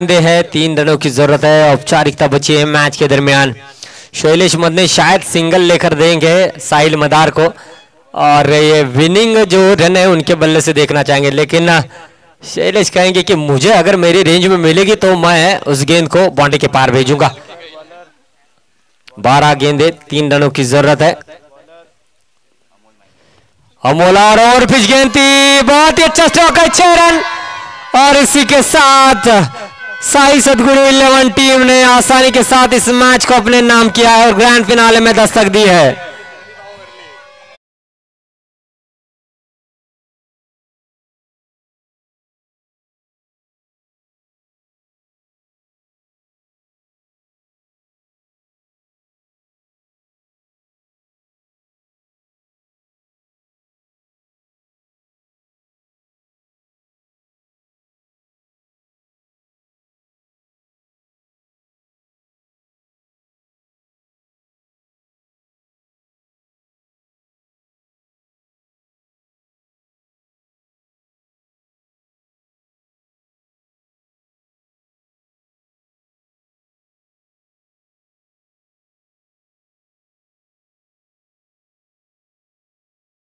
है 3 रनों की जरूरत है, औपचारिकता बची है मैच के दरमियान। शैलेश मदनी शायद सिंगल लेकर देंगे साहिल मदार को और ये विनिंग जो रन है उनके बल्ले से देखना चाहेंगे। लेकिन शैलेश कहेंगे कि मुझे अगर मेरी रेंज में मिलेगी तो मैं उस गेंद को बाउंड्री के पार भेजूंगा। 12 गेंदे 3 रनों की जरूरत है। अमोला और पिच गेंद थी, बहुत ही अच्छा स्ट्रोक है, 6 रन। और इसी के साथ साई सतगुरु 11 टीम ने आसानी के साथ इस मैच को अपने नाम किया है और ग्रैंड फिनाले में दस्तक दी है।